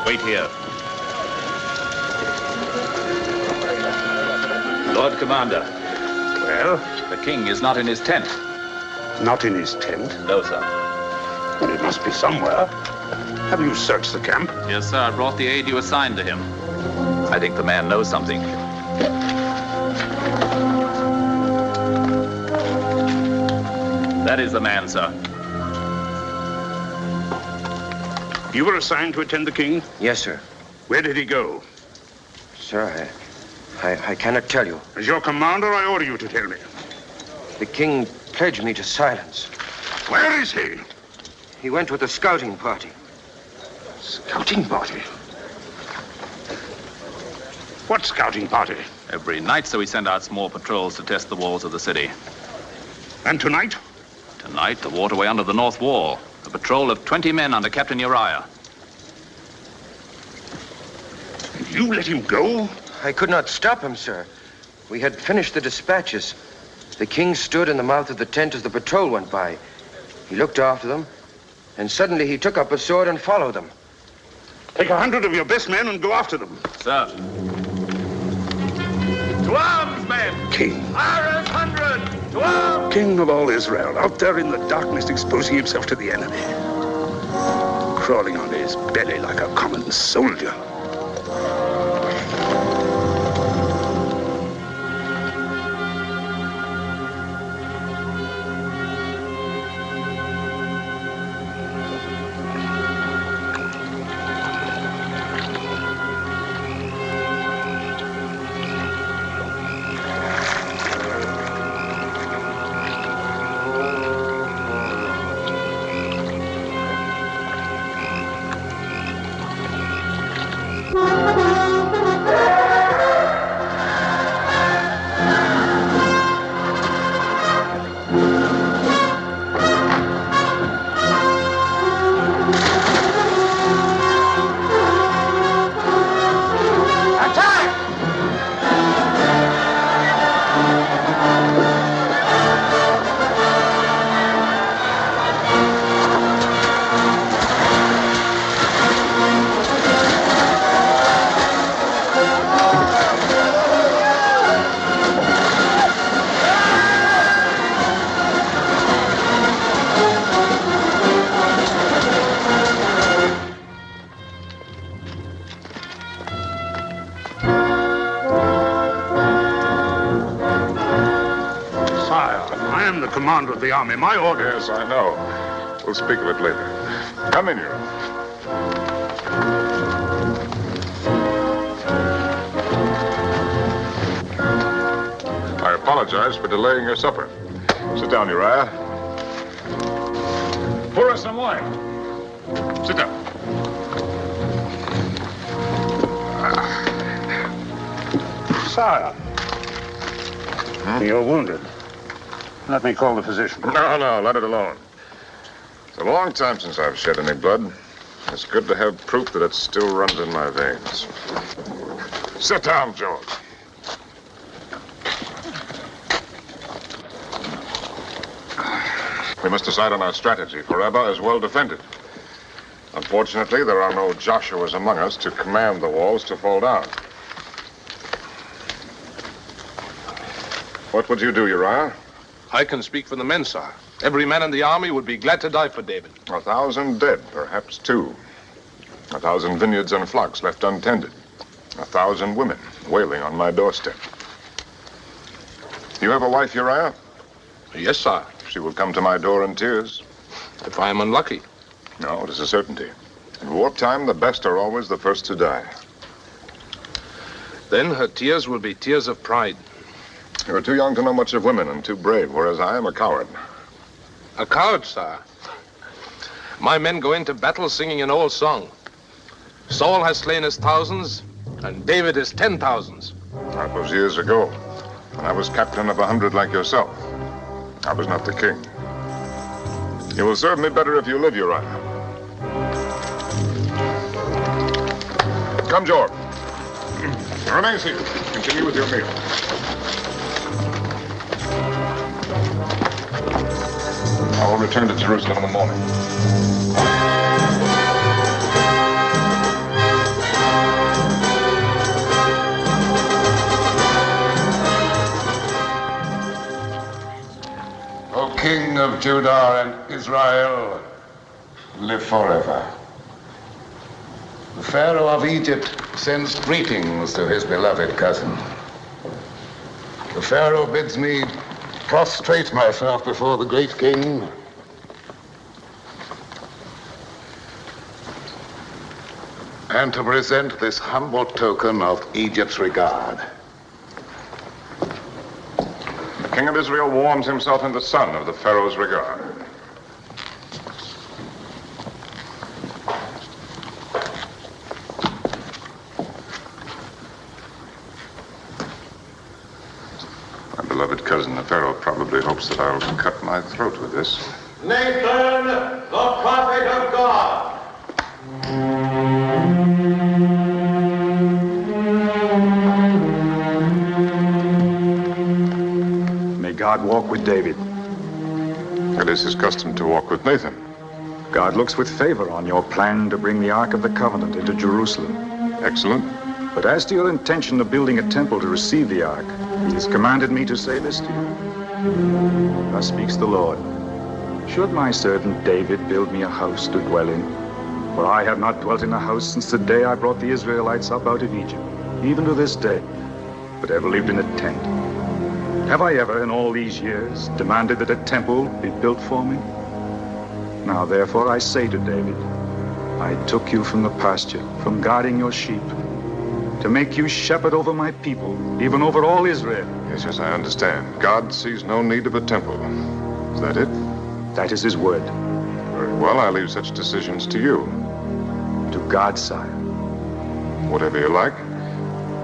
Wait here. Lord Commander. Well? The king is not in his tent. Not in his tent? No, sir. Well, it must be somewhere. Have you searched the camp? Yes, sir. I brought the aid you assigned to him. I think the man knows something. That is the man, sir. You were assigned to attend the king? Yes, sir. Where did he go? Sir, I cannot tell you. As your commander, I order you to tell me. The king pledged me to silence. Where is he? He went with a scouting party. Scouting party? What scouting party? Every night, so we send out small patrols to test the walls of the city. And tonight? Tonight, the waterway under the north wall. A patrol of 20 men under Captain Uriah. And you let him go? I could not stop him, sir. We had finished the dispatches. The king stood in the mouth of the tent as the patrol went by. He looked after them, and suddenly he took up a sword and followed them. Take 100 of your best men and go after them. Sir. To arms, men! King. Iron 100! To arms! King of all Israel, out there in the darkness exposing himself to the enemy. Crawling on his belly like a common soldier. Commander of the army, my order. Yes, I know. We'll speak of it later. Come in here. I apologize for delaying your supper. Sit down, Uriah. Pour us some wine. Sit down. Sire. You're wounded. Let me call the physician. No, let it alone. It's a long time since I've shed any blood. It's good to have proof that it still runs in my veins. Sit down, George. We must decide on our strategy, for Rabbah is well defended. Unfortunately, there are no Joshuas among us to command the walls to fall down. What would you do, Uriah? I can speak for the men, sir. Every man in the army would be glad to die for David. 1,000 dead, perhaps 2. 1,000 vineyards and flocks left untended. 1,000 women wailing on my doorstep. You have a wife, Uriah? Yes, sir. She will come to my door in tears. If I am unlucky. No, it is a certainty. In wartime, the best are always the first to die. Then her tears will be tears of pride. You are too young to know much of women and too brave, whereas I am a coward. A coward, sir? My men go into battle singing an old song. Saul has slain his thousands, and David his 10,000s. That was years ago, when I was captain of 100 like yourself. I was not the king. You will serve me better if you live, Uriah. Come, George. Remain seated. Continue with your meal. I will return to Jerusalem in the morning. King of Judah and Israel, live forever. The Pharaoh of Egypt sends greetings to his beloved cousin. The Pharaoh bids me prostrate myself before the great king and to present this humble token of Egypt's regard. The king of Israel warms himself in the sun of the Pharaoh's regard. My beloved cousin, the Pharaoh, probably hopes that I'll cut my throat with this. Nathan, the prophet of God. May God walk with David. It is his custom to walk with Nathan. God looks with favor on your plan to bring the Ark of the Covenant into Jerusalem. Excellent. But as to your intention of building a temple to receive the Ark, he has commanded me to say this to you. Thus speaks the Lord. Should my servant David build me a house to dwell in? For I have not dwelt in a house since the day I brought the Israelites up out of Egypt, even to this day, but ever lived in a tent. Have I ever, in all these years, demanded that a temple be built for me? Now, therefore, I say to David, I took you from the pasture, from guarding your sheep, to make you shepherd over my people, even over all Israel. Yes, I understand. God sees no need of a temple. Is that it? That is his word. Very well, I leave such decisions to you. To God, sire. Whatever you like.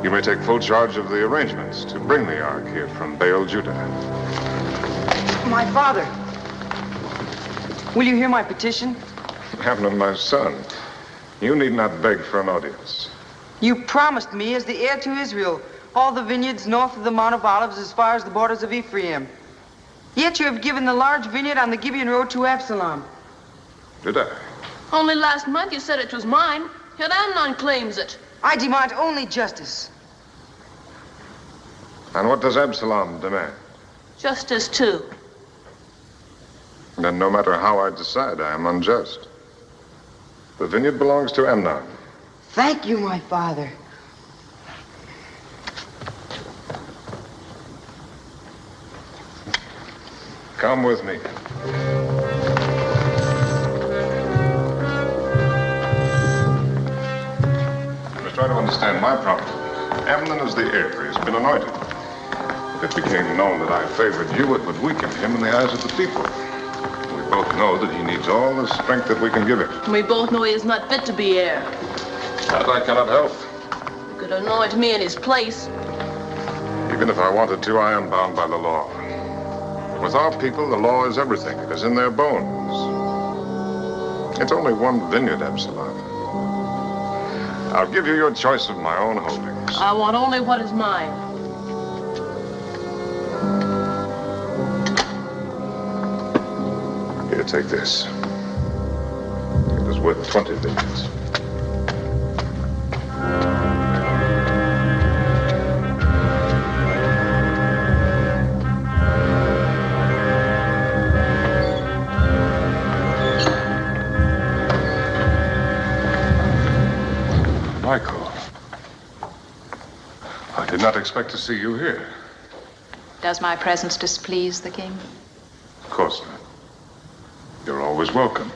You may take full charge of the arrangements to bring the Ark here from Baal, Judah. My father, will you hear my petition? Amnon, my son, you need not beg for an audience. You promised me as the heir to Israel all the vineyards north of the Mount of Olives as far as the borders of Ephraim. Yet you have given the large vineyard on the Gibeon Road to Absalom. Did I? Only last month you said it was mine, yet Amnon claims it. I demand only justice. And what does Absalom demand? Justice, too. Then no matter how I decide, I am unjust. The vineyard belongs to Amnon. Thank you, my father. Come with me. Let's try to understand my problem. Amnon is the heir. He's been anointed. If it became known that I favored you, it would weaken him in the eyes of the people. We both know that he needs all the strength that we can give him. We both know he is not fit to be heir. That I cannot help. You could anoint me in his place. Even if I wanted to, I am bound by the law. With our people, the law is everything. It is in their bones. It's only one vineyard, Absalom. I'll give you your choice of my own holdings. I want only what is mine. Here, take this. It is worth 20 vineyards. Michael, I did not expect to see you here. Does my presence displease the king? Of course not. You're always welcome.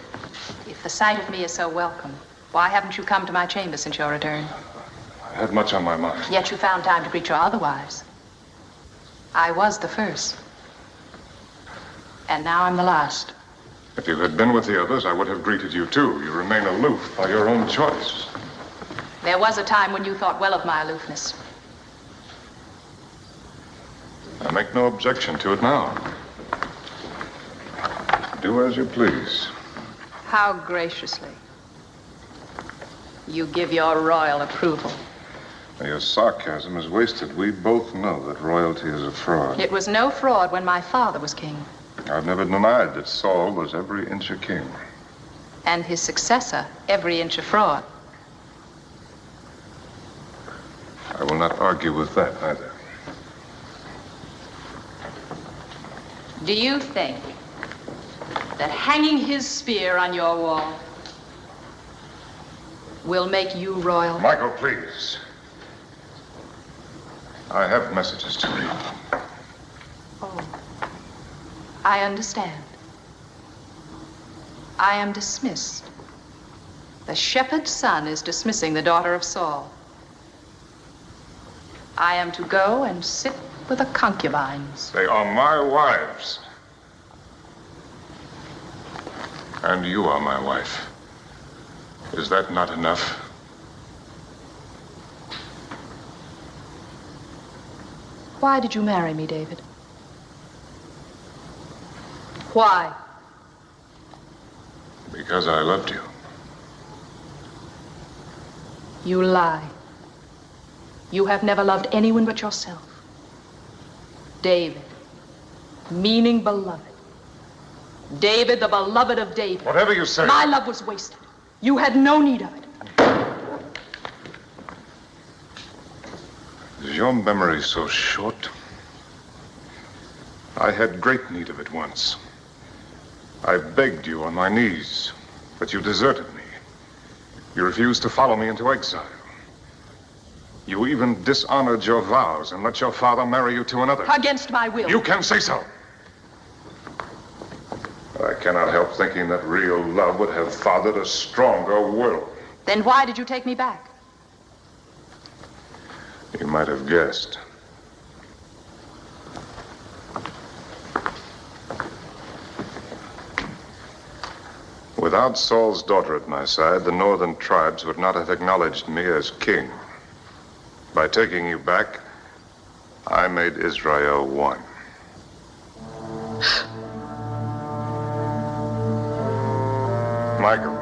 If the sight of me is so welcome, why haven't you come to my chamber since your return? I had much on my mind. Yet you found time to greet your other wives. I was the first. And now I'm the last. If you had been with the others, I would have greeted you too. You remain aloof by your own choice. There was a time when you thought well of my aloofness. I make no objection to it now. Do as you please. How graciously. You give your royal approval. Your sarcasm is wasted. We both know that royalty is a fraud. It was no fraud when my father was king. I've never denied that Saul was every inch a king. And his successor, every inch a fraud. I will not argue with that either. Do you think that hanging his spear on your wall will make you royal? Michael, please. I have messages to read. Oh, I understand. I am dismissed. The shepherd's son is dismissing the daughter of Saul. I am to go and sit with the concubines. They are my wives. And you are my wife. Is that not enough? Why did you marry me, David? Why? Because I loved you. You lie. You have never loved anyone but yourself. David, meaning beloved. David, the beloved of David. Whatever you say. My love was wasted. You had no need of it. Is your memory so short? I had great need of it once. I begged you on my knees, but you deserted me. You refused to follow me into exile. You even dishonored your vows and let your father marry you to another. Against my will. You can say so. I cannot help thinking that real love would have fathered a stronger will. Then why did you take me back? You might have guessed. Without Saul's daughter at my side, the northern tribes would not have acknowledged me as king. By taking you back, I made Israel one. Michael,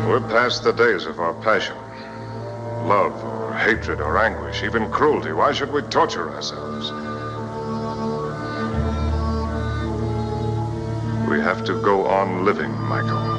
we're past the days of our passion. Love or hatred or anguish, even cruelty. Why should we torture ourselves? We have to go on living, Michael.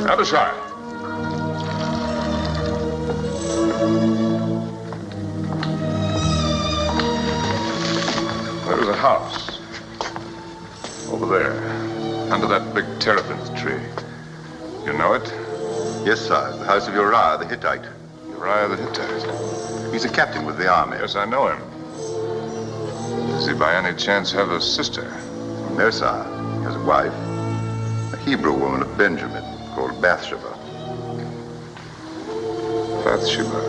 Other side. There's a house. Over there. Under that big terebinth tree. You know it? Yes, sir. The house of Uriah the Hittite. Uriah the Hittite. He's a captain with the army. Yes, I know him. Does he by any chance have a sister? No, sir. He has a wife. A Hebrew woman of Benjamin called Bathsheba. Bathsheba.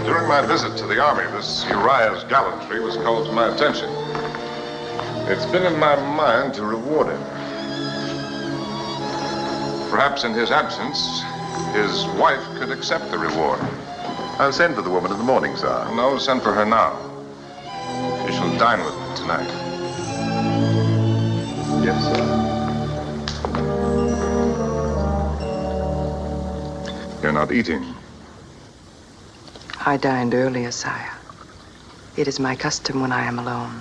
During my visit to the army, this Uriah's gallantry was called to my attention. It's been in my mind to reward him. Perhaps in his absence, his wife could accept the reward. I'll send for the woman in the morning, sir. No, send for her now. She shall dine with me tonight. Yes, sir. You're not eating. I dined earlier, sire. It is my custom when I am alone.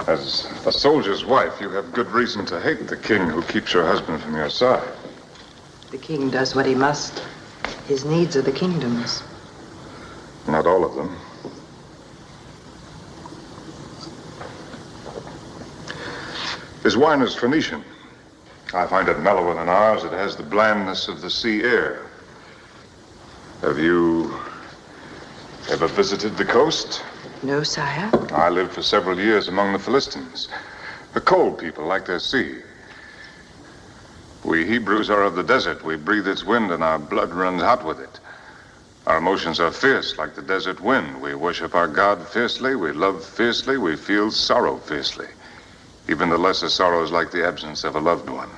As a soldier's wife, you have good reason to hate the king who keeps your husband from your side. The king does what he must. His needs are the kingdom's. Not all of them. His wine is Phoenician. I find it mellower than ours. It has the blandness of the sea air. Have you ever visited the coast? No, sire. I lived for several years among the Philistines. The cold people like their sea. We Hebrews are of the desert. We breathe its wind and our blood runs hot with it. Our emotions are fierce like the desert wind. We worship our God fiercely. We love fiercely. We feel sorrow fiercely. Even the lesser sorrows like the absence of a loved one.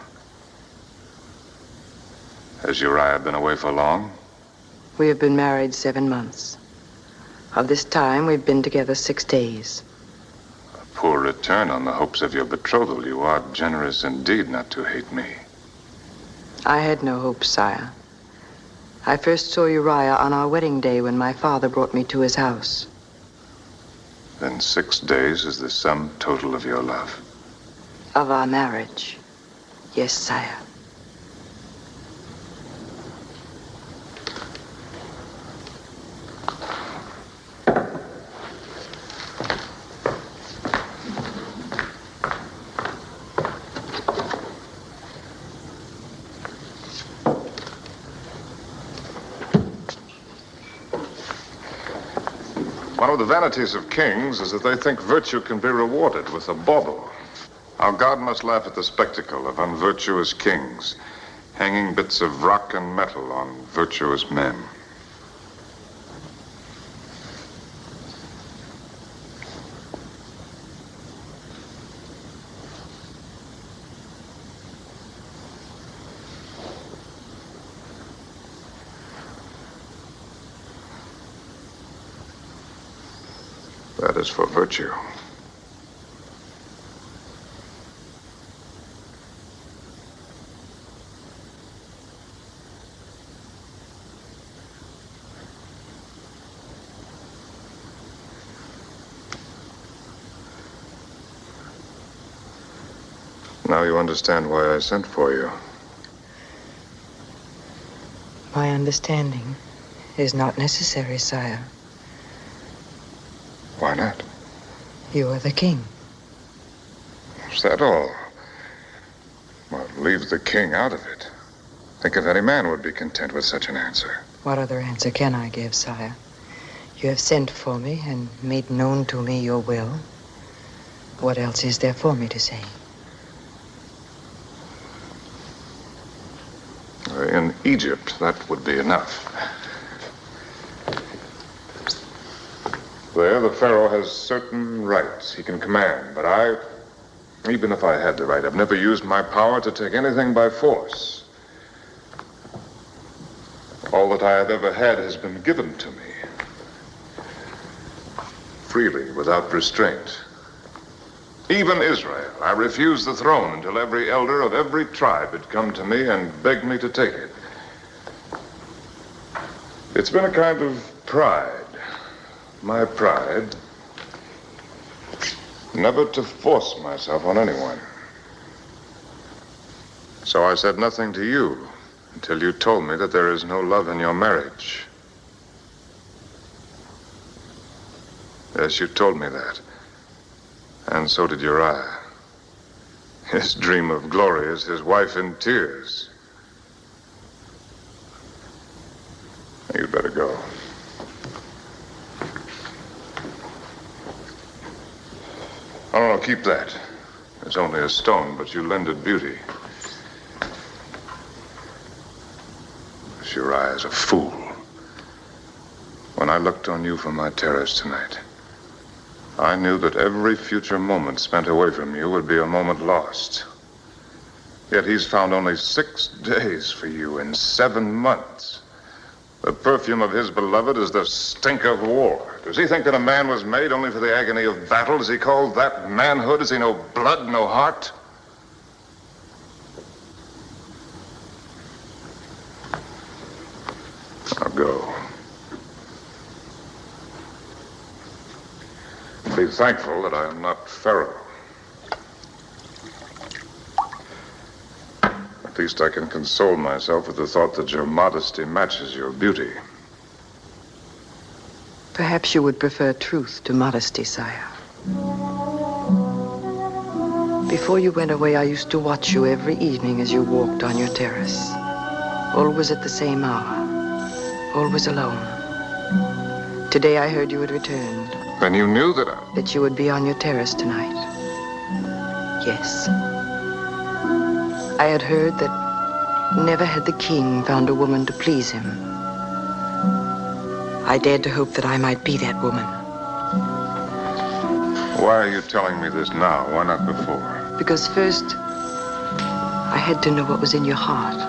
Has Uriah been away for long? We have been married 7 months. Of this time, we've been together 6 days. A poor return on the hopes of your betrothal. You are generous indeed not to hate me. I had no hopes, sire. I first saw Uriah on our wedding day when my father brought me to his house. Then 6 days is the sum total of your love. Of our marriage. Yes, sire. One of the vanities of kings is that they think virtue can be rewarded with a bauble. Our God must laugh at the spectacle of unvirtuous kings, hanging bits of rock and metal on virtuous men. That is for virtue. Now you understand why I sent for you. My understanding is not necessary, sire. Why not? You are the king. Is that all? Well, leave the king out of it. Think if any man would be content with such an answer. What other answer can I give, sire? You have sent for me and made known to me your will. What else is there for me to say? In Egypt, that would be enough. There, the Pharaoh has certain rights he can command, but even if I had the right, I've never used my power to take anything by force. All that I have ever had has been given to me. Freely, without restraint. Even Israel, I refused the throne until every elder of every tribe had come to me and begged me to take it. It's been a kind of pride. My pride, never to force myself on anyone. So I said nothing to you until you told me that there is no love in your marriage. Yes, you told me that. And so did Uriah. His dream of glory is his wife in tears. You'd better go. Oh, no, keep that. It's only a stone, but you lend it beauty. course, Uriah's a fool. When I looked on you from my terrace tonight, I knew that every future moment spent away from you would be a moment lost. Yet he's found only 6 days for you in 7 months. The perfume of his beloved is the stink of war. Does he think that a man was made only for the agony of battle? Does he call that manhood? Has he no blood, no heart? Now go. Be thankful that I am not Pharaoh. At least I can console myself with the thought that your modesty matches your beauty. Perhaps you would prefer truth to modesty, sire. Before you went away, I used to watch you every evening as you walked on your terrace. Always at the same hour. Always alone. Today I heard you had returned. Then you knew that That you would be on your terrace tonight. Yes. I had heard that never had the king found a woman to please him. I dared to hope that I might be that woman. Why are you telling me this now? Why not before? Because first, I had to know what was in your heart.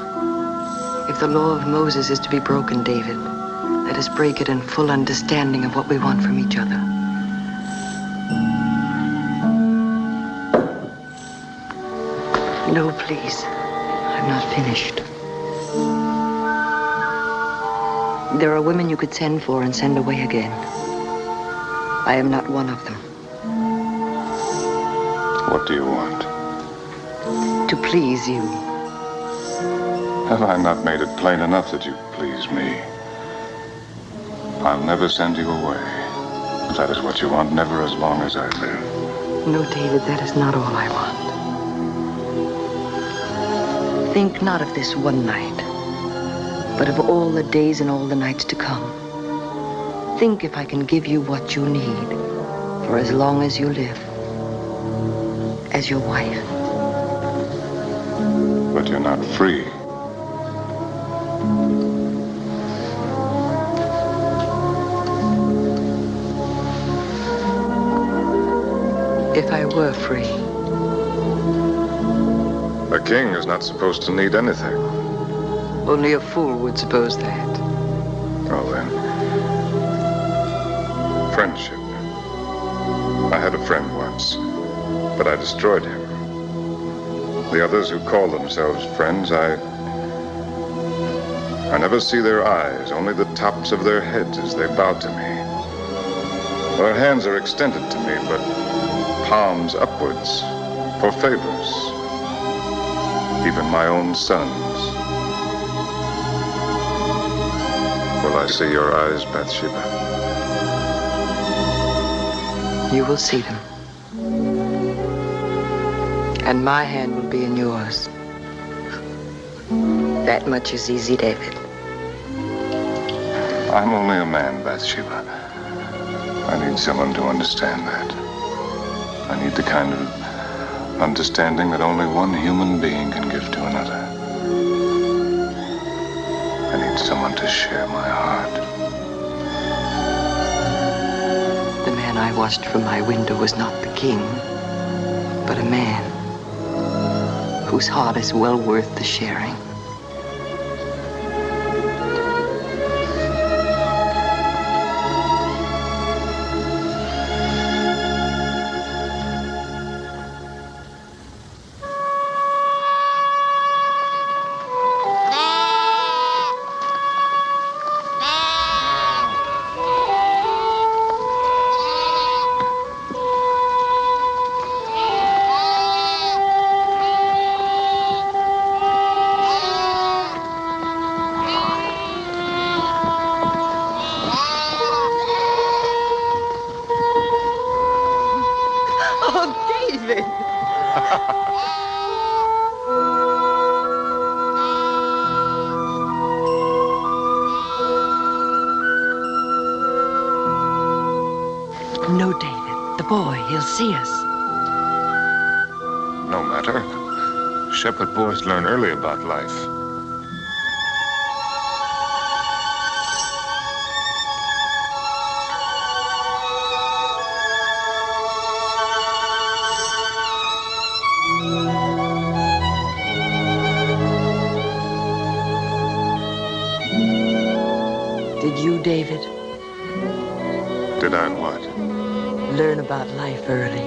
If the law of Moses is to be broken, David, let us break it in full understanding of what we want from each other. No, please. I'm not finished. There are women you could send for and send away again. I am not one of them. What do you want? To please you. Have I not made it plain enough that you please me? I'll never send you away. If that is what you want, never as long as I live. No, David, that is not all I want. Think not of this one night, but of all the days and all the nights to come. Think if I can give you what you need for as long as you live, as your wife. But you're not free. If I were free. A king is not supposed to need anything. Only a fool would suppose that. Well then, friendship. I had a friend once, but I destroyed him. The others who call themselves friends, I never see their eyes, only the tops of their heads as they bow to me. Their hands are extended to me, but palms upwards for favors. Even my own sons. Will I see your eyes, Bathsheba? You will see them. And my hand will be in yours. That much is easy, David. I'm only a man, Bathsheba. I need someone to understand that. I need the kind of understanding that only one human being can give to another. I need someone to share my heart. The man I watched from my window was not the king, but a man whose heart is well worth the sharing. No, David. The boy, he'll see us. No matter. Shepherd boys learn early about life. David? Did I what? Learn about life early.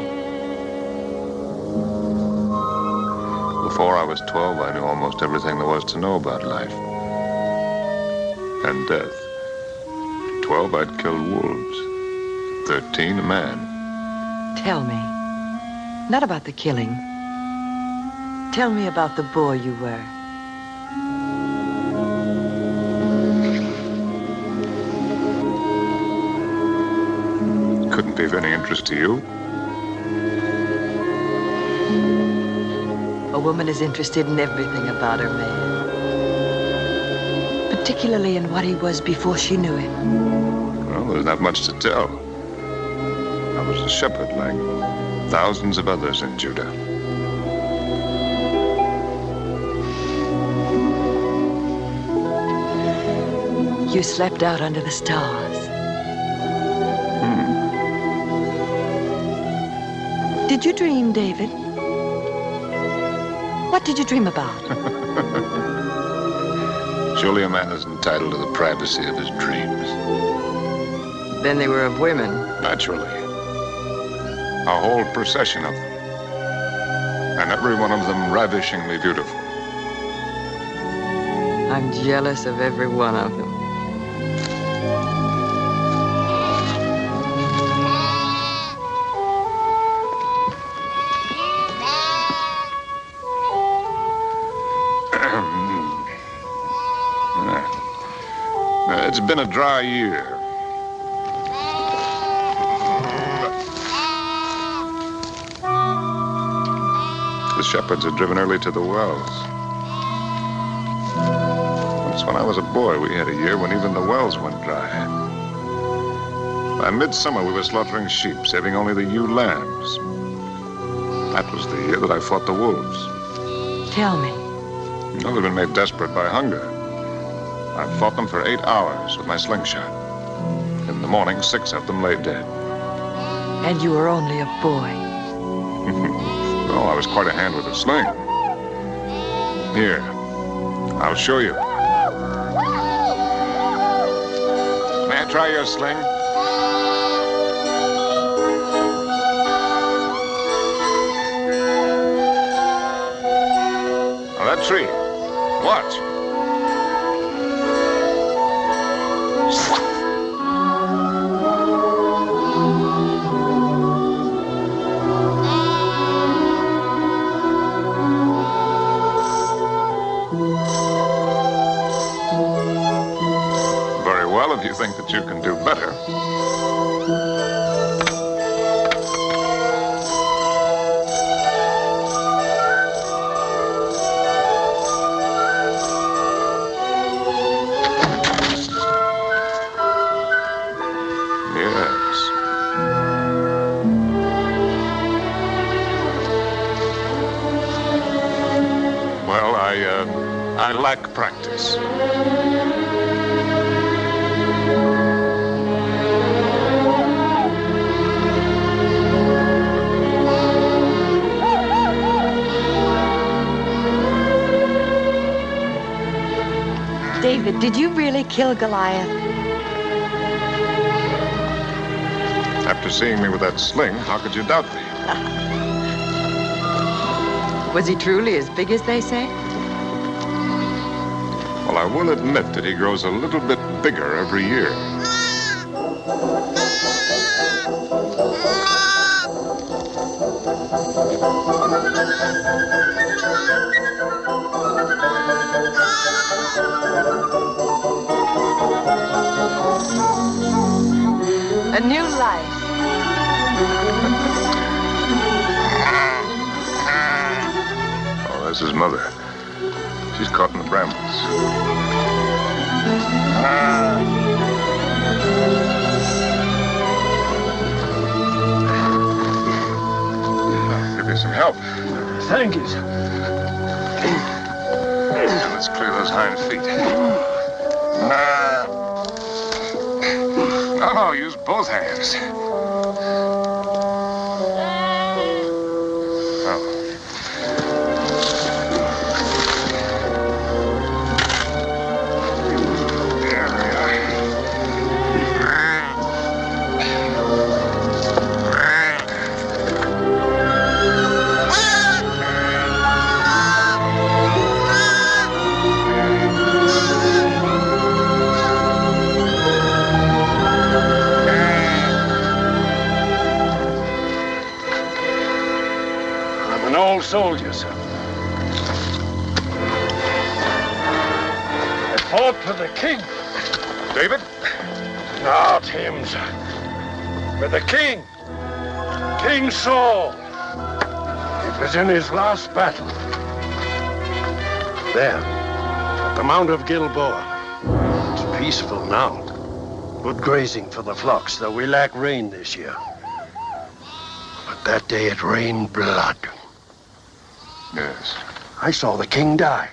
Before I was 12, I knew almost everything there was to know about life. And death. 12, I'd killed wolves. 13, a man. Tell me. Not about the killing. Tell me about the boy you were. Couldn't be of any interest to you. A woman is interested in everything about her man. Particularly in what he was before she knew him. Well, there's not much to tell. I was a shepherd like thousands of others in Judah. You slept out under the stars. Did you dream, David? What did you dream about? Surely a man is entitled to the privacy of his dreams. Then they were of women. Naturally. A whole procession of them. And every one of them ravishingly beautiful. I'm jealous of every one of them. It's been a dry year. The shepherds had driven early to the wells. Once when I was a boy, we had a year when even the wells went dry. By midsummer, we were slaughtering sheep, saving only the ewe lambs. That was the year that I fought the wolves. Tell me. No, they've been made desperate by hunger. I fought them for 8 hours with my slingshot. In the morning, 6 of them lay dead. And you were only a boy. Well, I was quite a hand with a sling. Here, I'll show you. May I try your sling? Now, that tree. Watch. Very well, if you think that you can do better. I lack practice. David, did you really kill Goliath? After seeing me with that sling, how could you doubt me? Was he truly as big as they say? Well, I will admit that he grows a little bit bigger every year. A new life. Oh, that's his mother. She's caught in the brambles. I'll give you some help. Thank you, sir. Let's clear those hind feet. No, use both hands. An old soldier, sir. I fought for the king. David? Not him, sir. But the king. King Saul. It was in his last battle. There, at the Mount of Gilboa. It's peaceful now. Good grazing for the flocks, though we lack rain this year. But that day it rained blood. Yes. I saw the king die.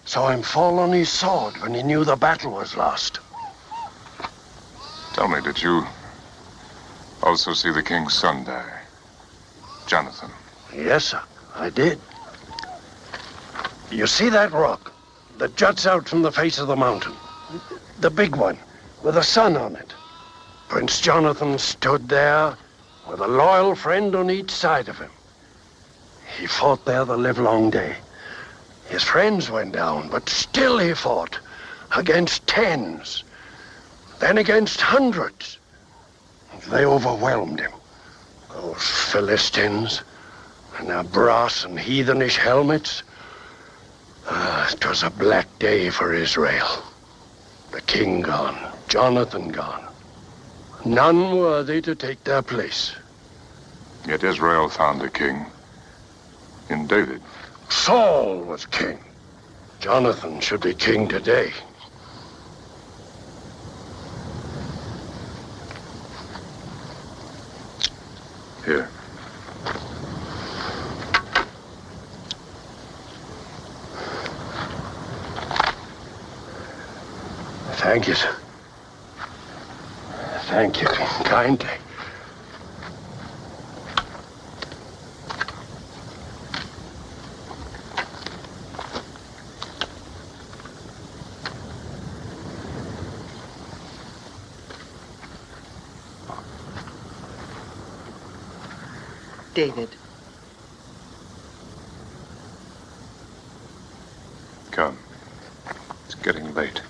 Saw him fall on his sword when he knew the battle was lost. Tell me, did you also see the king's son die? Jonathan. Yes, sir, I did. You see that rock that juts out from the face of the mountain? The big one, with a sun on it. Prince Jonathan stood there with a loyal friend on each side of him. He fought there the livelong day. His friends went down, but still he fought against tens, then against hundreds. They overwhelmed him. Those Philistines and their brass and heathenish helmets. It was a black day for Israel. The king gone, Jonathan gone. None worthy to take their place. Yet Israel found a king in David. Saul was king. Jonathan should be king today. Here. Thank you, sir. Thank you kindly. David. Come. It's getting late.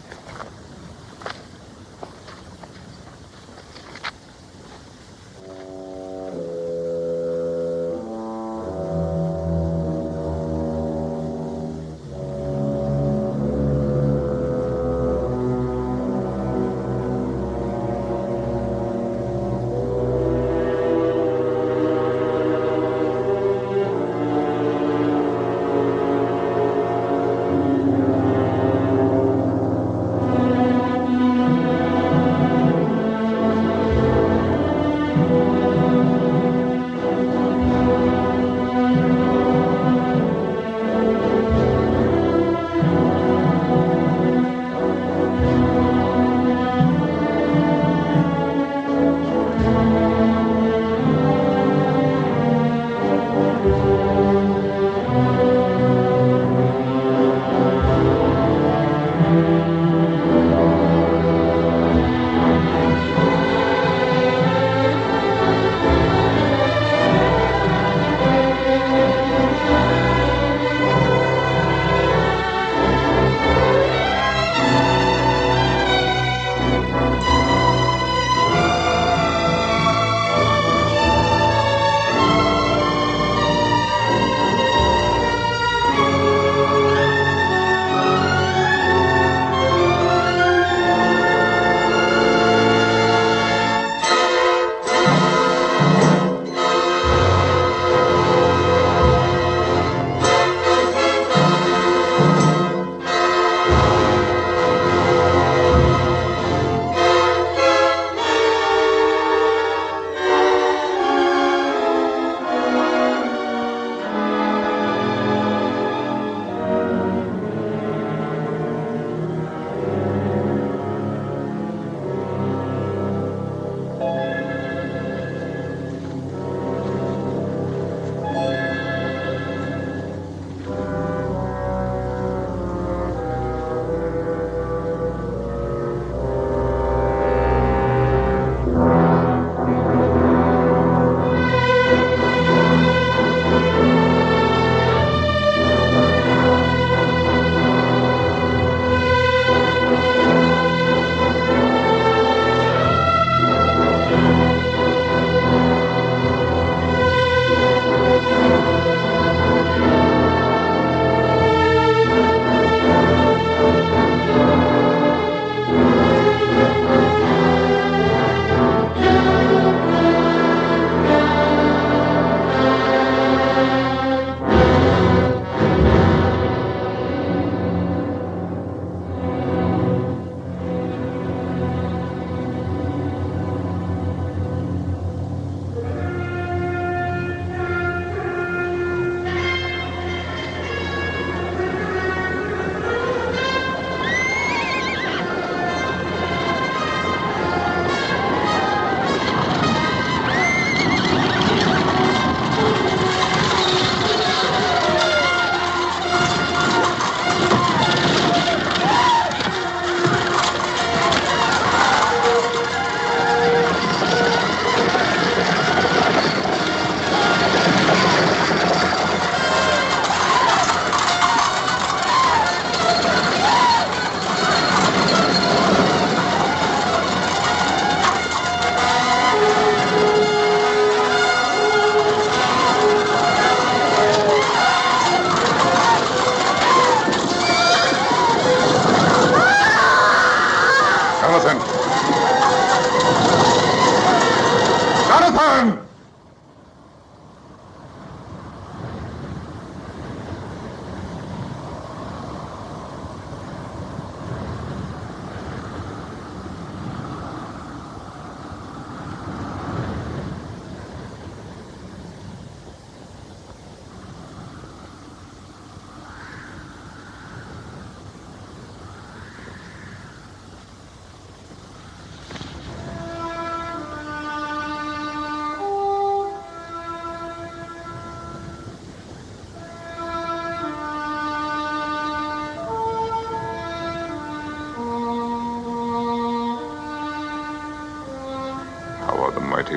Nathan!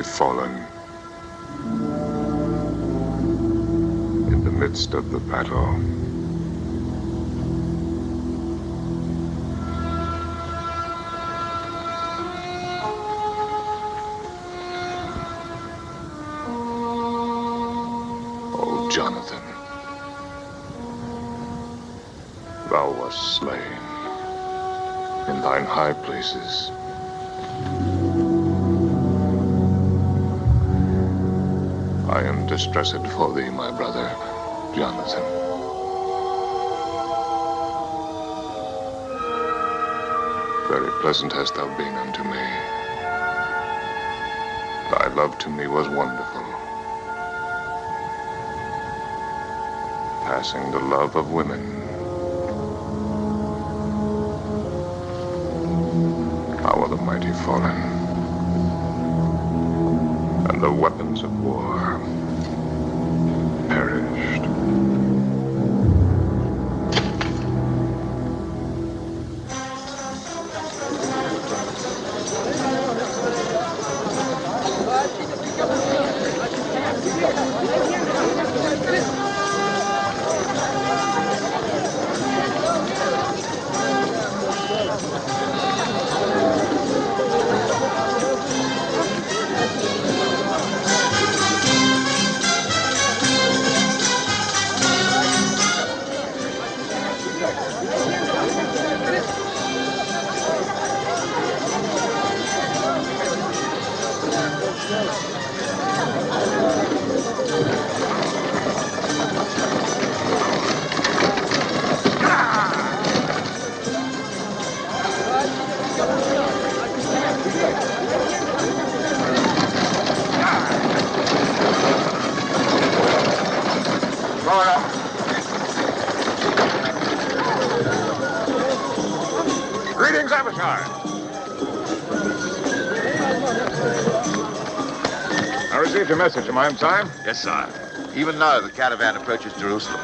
Fallen in the midst of the battle. Oh, Jonathan, thou wast slain in thine high places. I am distressed for thee, my brother, Jonathan. Very pleasant hast thou been unto me. Thy love to me was wonderful, passing the love of women. How are the mighty fallen, and the weapons of war perished. Greetings, Avatar. I received your message. Am I in time? Yes, sir. Even now, the caravan approaches Jerusalem.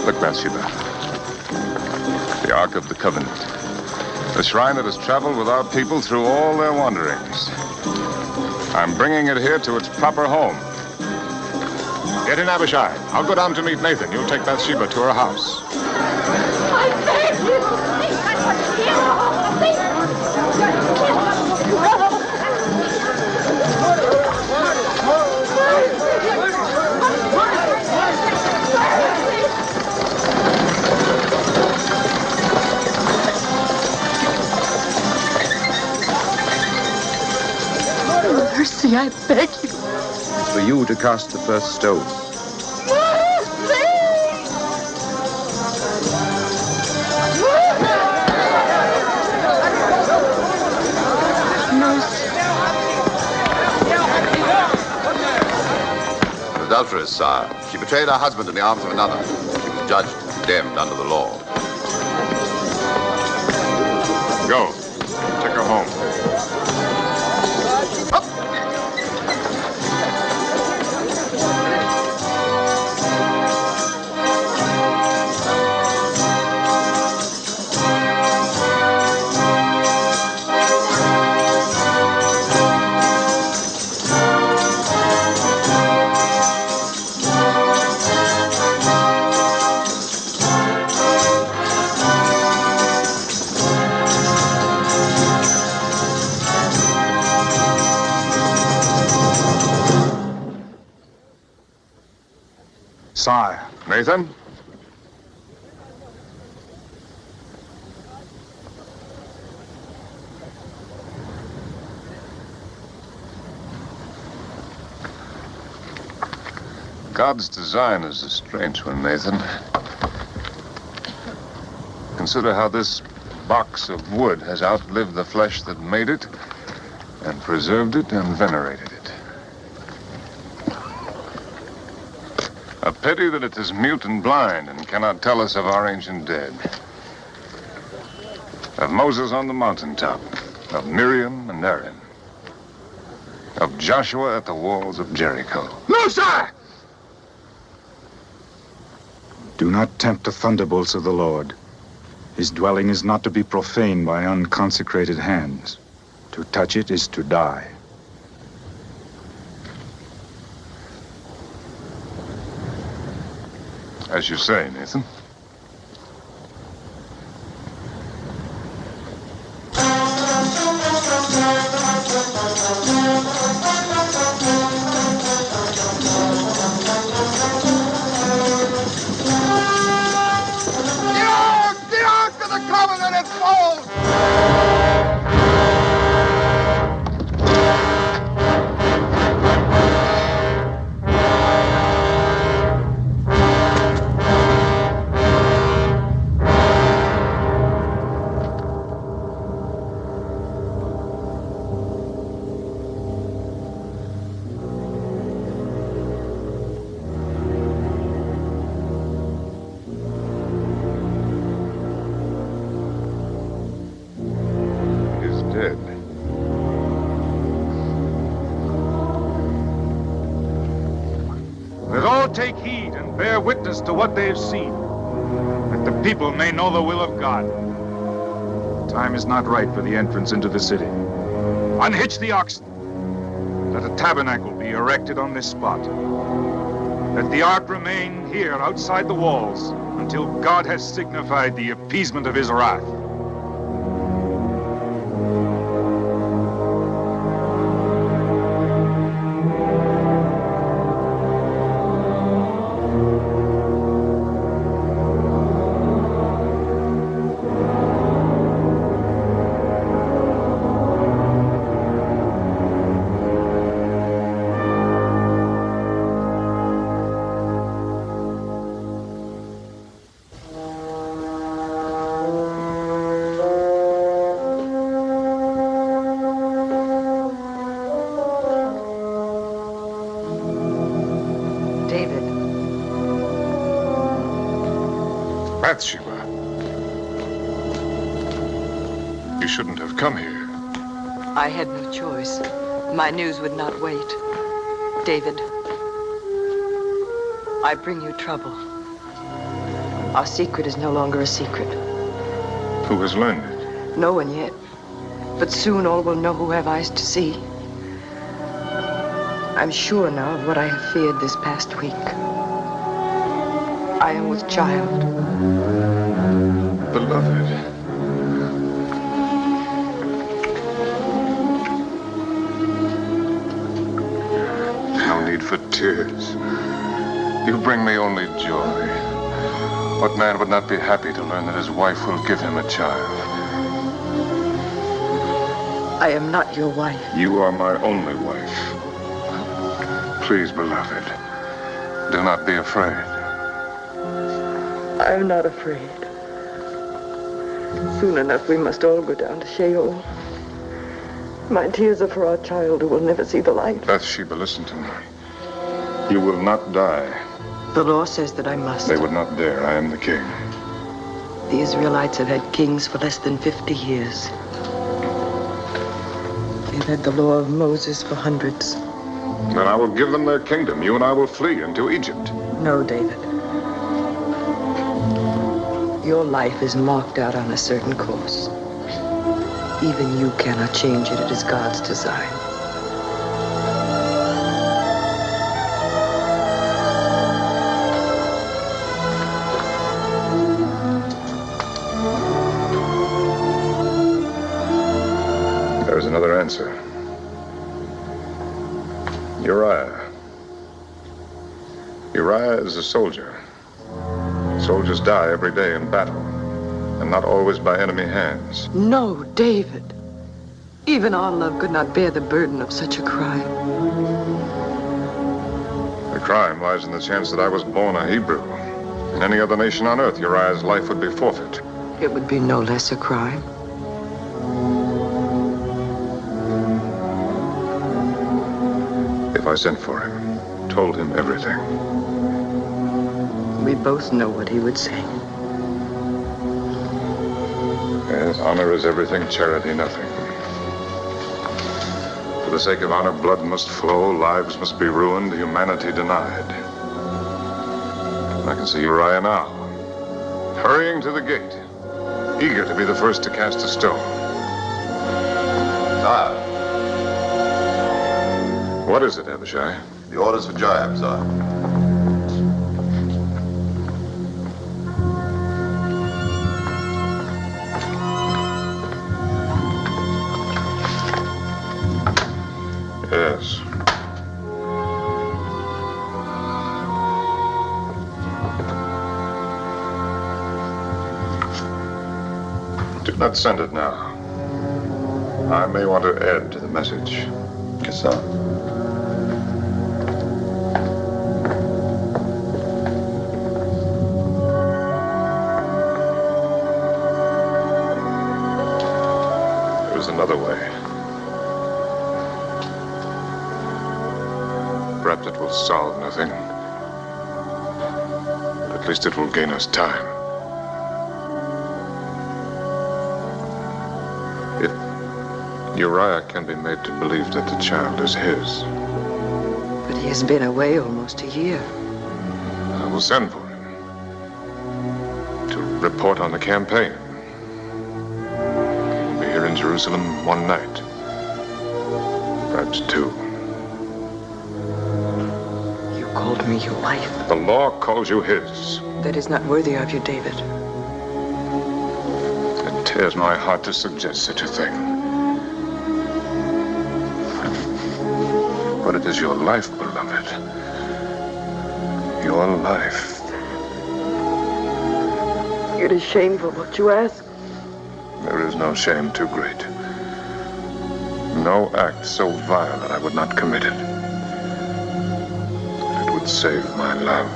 Look, Bathsheba. The Ark of the Covenant. The shrine that has traveled with our people through all their wanderings. I'm bringing it here to its proper home. Get in, Abishai. I'll go down to meet Nathan. You'll take Bathsheba to her house. I beg you! Mercy, I beg you. It's for you to cast the first stone. Adulteress, sire. She betrayed her husband in the arms of another. She was judged and condemned under the law. Go. Take her home. Sire. Nathan? God's design is a strange one, Nathan. Consider how this box of wood has outlived the flesh that made it, and preserved it and venerated it. A pity that it is mute and blind and cannot tell us of our ancient dead. Of Moses on the mountaintop, of Miriam and Aaron, of Joshua at the walls of Jericho. No, sir! Do not tempt the thunderbolts of the Lord. His dwelling is not to be profaned by unconsecrated hands. To touch it is to die. As you say, Nathan. The Ark of the Covenant is fallen! Take heed and bear witness to what they have seen, that the people may know the will of God. The time is not right for the entrance into the city. Unhitch the oxen. Let a tabernacle be erected on this spot. Let the ark remain here outside the walls until God has signified the appeasement of his wrath. Bathsheba. You shouldn't have come here. I had no choice. My news would not wait. David, I bring you trouble. Our secret is no longer a secret. Who has learned it? No one yet. But soon all will know who have eyes to see. I'm sure now of what I have feared this past week. I am with child. Beloved. No need for tears. You bring me only joy. What man would not be happy to learn that his wife will give him a child? I am not your wife. You are my only wife. Please, beloved, do not be afraid. I am not afraid. Soon enough, we must all go down to Sheol. My tears are for our child who will never see the light. Bathsheba, listen to me. You will not die. The law says that I must. They would not dare. I am the king. The Israelites have had kings for less than 50 years. They've had the law of Moses for hundreds. Then I will give them their kingdom. You and I will flee into Egypt. No, David. Your life is marked out on a certain course. Even you cannot change it. It is God's design. There is another answer. Uriah. Uriah is a soldier. Soldiers die every day in battle, and not always by enemy hands. No, David. Even our love could not bear the burden of such a crime. The crime lies in the chance that I was born a Hebrew. In any other nation on earth, Uriah's life would be forfeit. It would be no less a crime. If I sent for him, told him everything. We both know what he would say. Yes, honor is everything, charity nothing. For the sake of honor, blood must flow, lives must be ruined, humanity denied. I can see Uriah now, hurrying to the gate, eager to be the first to cast a stone. Sire. What is it, Abishai? The orders for Joab, sire. Yes. Do not send it now. I may want to add to the message. Yes, sir. There's another way. Perhaps it will solve nothing. But at least it will gain us time. If Uriah can be made to believe that the child is his, But he has been away almost a year. I will send for him to report on the campaign. He'll be here in Jerusalem one night, perhaps two. Called me your wife. The law calls you his. That is not worthy of you, David. It tears my heart to suggest such a thing. But it is your life, beloved. Your life. It is shameful what you ask. There is no shame too great. No act so vile that I would not commit it. Save my love.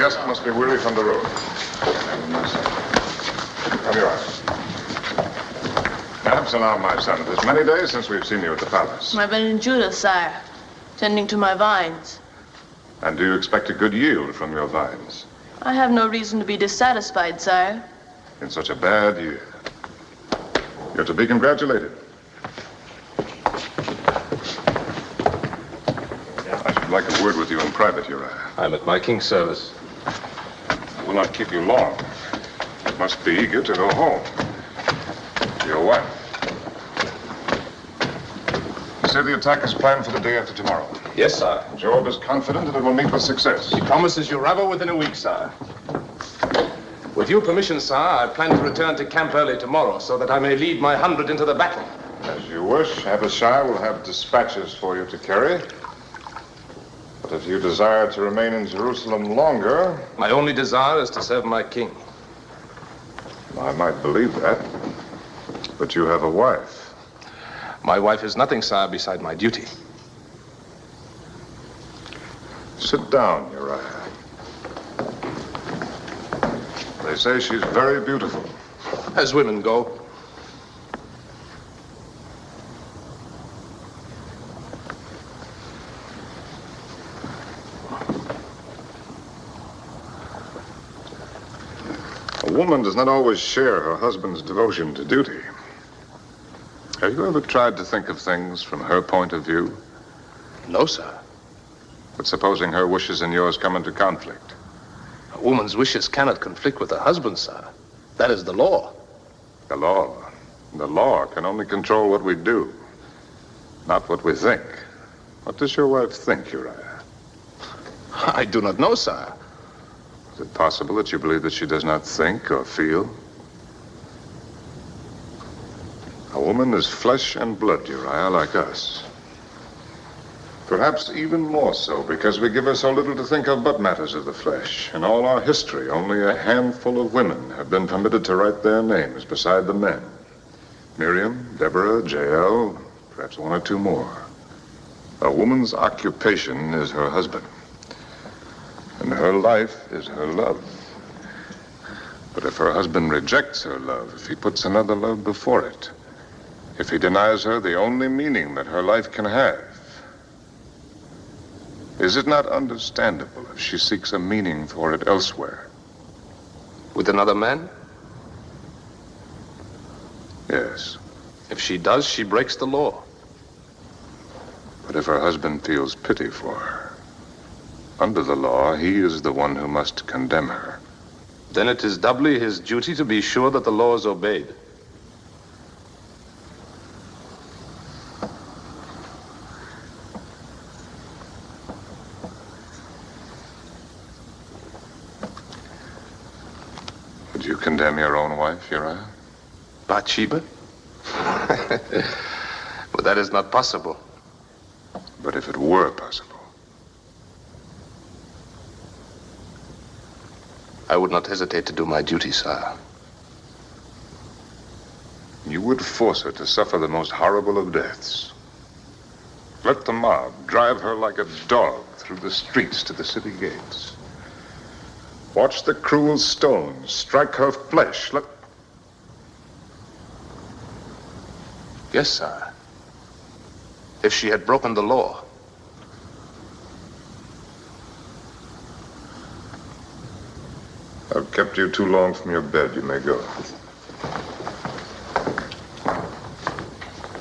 guest must be weary from the road. Come here. Perhaps now, my son, it is many days since we've seen you at the palace. I've been in Judah, sire, tending to my vines. And do you expect a good yield from your vines? I have no reason to be dissatisfied, sire. In such a bad year. You're to be congratulated. I should like a word with you in private, Uriah. I'm at my king's service. I will not keep you long. You must be eager to go home. To your wife. You say the attack is planned for the day after tomorrow. Yes, sir. Job is confident that it will meet with success. He promises you rubber within a week, sir. With your permission, sir, I plan to return to camp early tomorrow so that I may lead my 100 into the battle. As you wish. Abishai will have dispatches for you to carry. But if you desire to remain in Jerusalem longer... My only desire is to serve my king. I might believe that. But you have a wife. My wife is nothing, sire, beside my duty. Sit down, Uriah. They say she's very beautiful. As women go. A woman does not always share her husband's devotion to duty. Have you ever tried to think of things from her point of view? No, sir. But supposing her wishes and yours come into conflict? A woman's wishes cannot conflict with her husband's, sir. That is the law. The law? The law can only control what we do, not what we think. What does your wife think, Uriah? I do not know, sir. Is it possible that you believe that she does not think or feel? A woman is flesh and blood, Uriah, like us. Perhaps even more so, because we give her so little to think of but matters of the flesh. In all our history, only a handful of women have been permitted to write their names beside the men. Miriam, Deborah, Jael, perhaps one or two more. A woman's occupation is her husband. And her life is her love. But if her husband rejects her love, if he puts another love before it, if he denies her the only meaning that her life can have, is it not understandable if she seeks a meaning for it elsewhere? With another man? Yes. If she does, she breaks the law. But if her husband feels pity for her, under the law, he is the one who must condemn her. Then it is doubly his duty to be sure that the law is obeyed. Would you condemn your own wife, Uriah? Bathsheba? But that is not possible. But if it were possible? I would not hesitate to do my duty, sire. You would force her to suffer the most horrible of deaths. Let the mob drive her like a dog through the streets to the city gates. Watch the cruel stones strike her flesh. Yes, sire. If she had broken the law. I've kept you too long from your bed. You may go.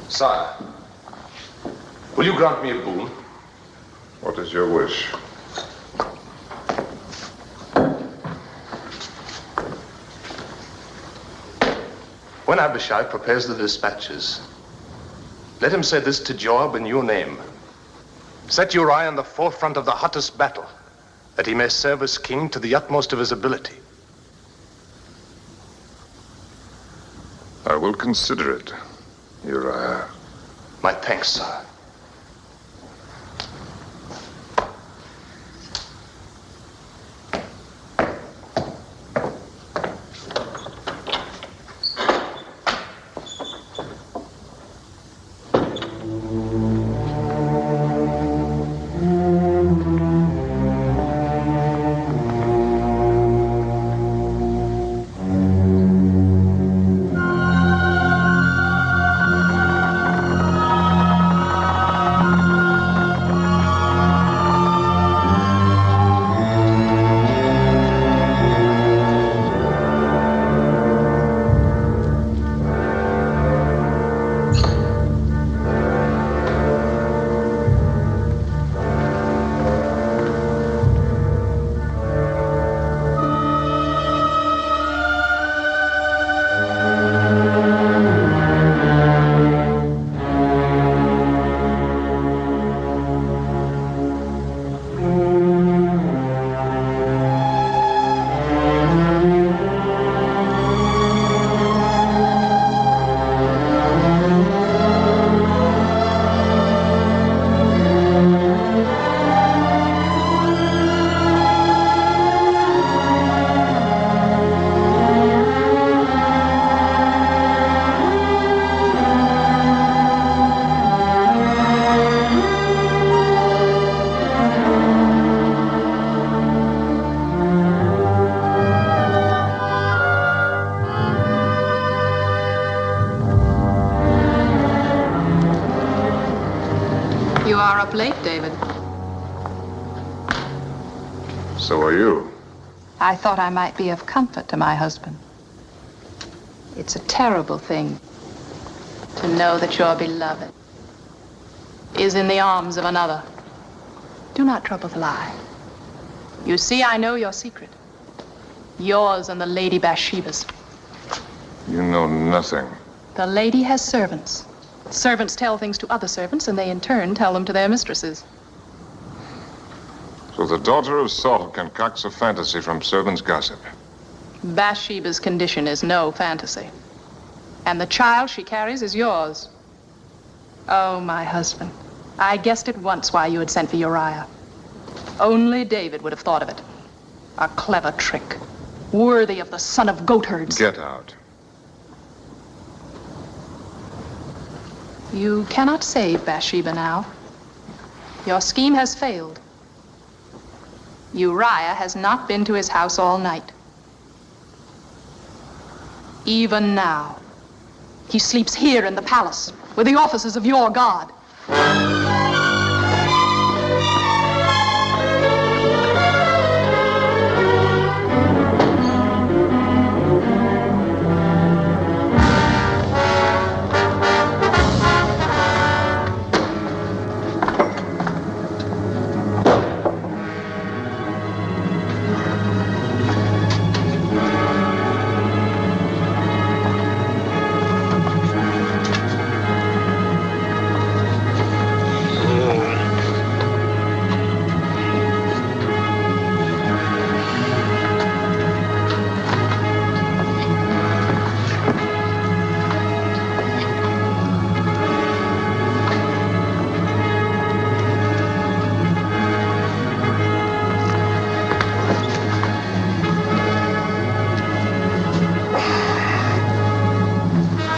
Sire, will you grant me a boon? What is your wish? When Abishai prepares the dispatches, let him say this to Joab in your name. Set Uriah in the forefront of the hottest battle, that he may serve as king to the utmost of his ability. I will consider it, Uriah. My thanks, sir. You are up late, David. So are you. I thought I might be of comfort to my husband. It's a terrible thing to know that your beloved is in the arms of another. Do not trouble to lie. You see, I know your secret. Yours and the Lady Bathsheba's. You know nothing. The lady has servants. Servants tell things to other servants, and they in turn tell them to their mistresses. So the daughter of Saul concocts a fantasy from servants' gossip. Bathsheba's condition is no fantasy. And the child she carries is yours. Oh, my husband. I guessed at once why you had sent for Uriah. Only David would have thought of it. A clever trick, worthy of the son of goatherds. Get out. You cannot save Bathsheba now. Your scheme has failed. Uriah has not been to his house all night. Even now, he sleeps here in the palace with the officers of your God.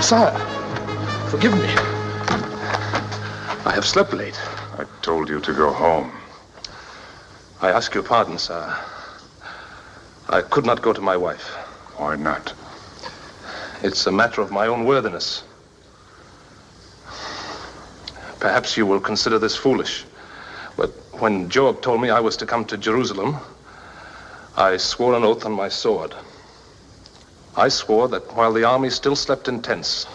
Sire, forgive me. I have slept late. I told you to go home. I ask your pardon, sire. I could not go to my wife. Why not? It's a matter of my own worthiness. Perhaps you will consider this foolish, but when Joab told me I was to come to Jerusalem, I swore an oath on my sword. I swore that while the army still slept in tents,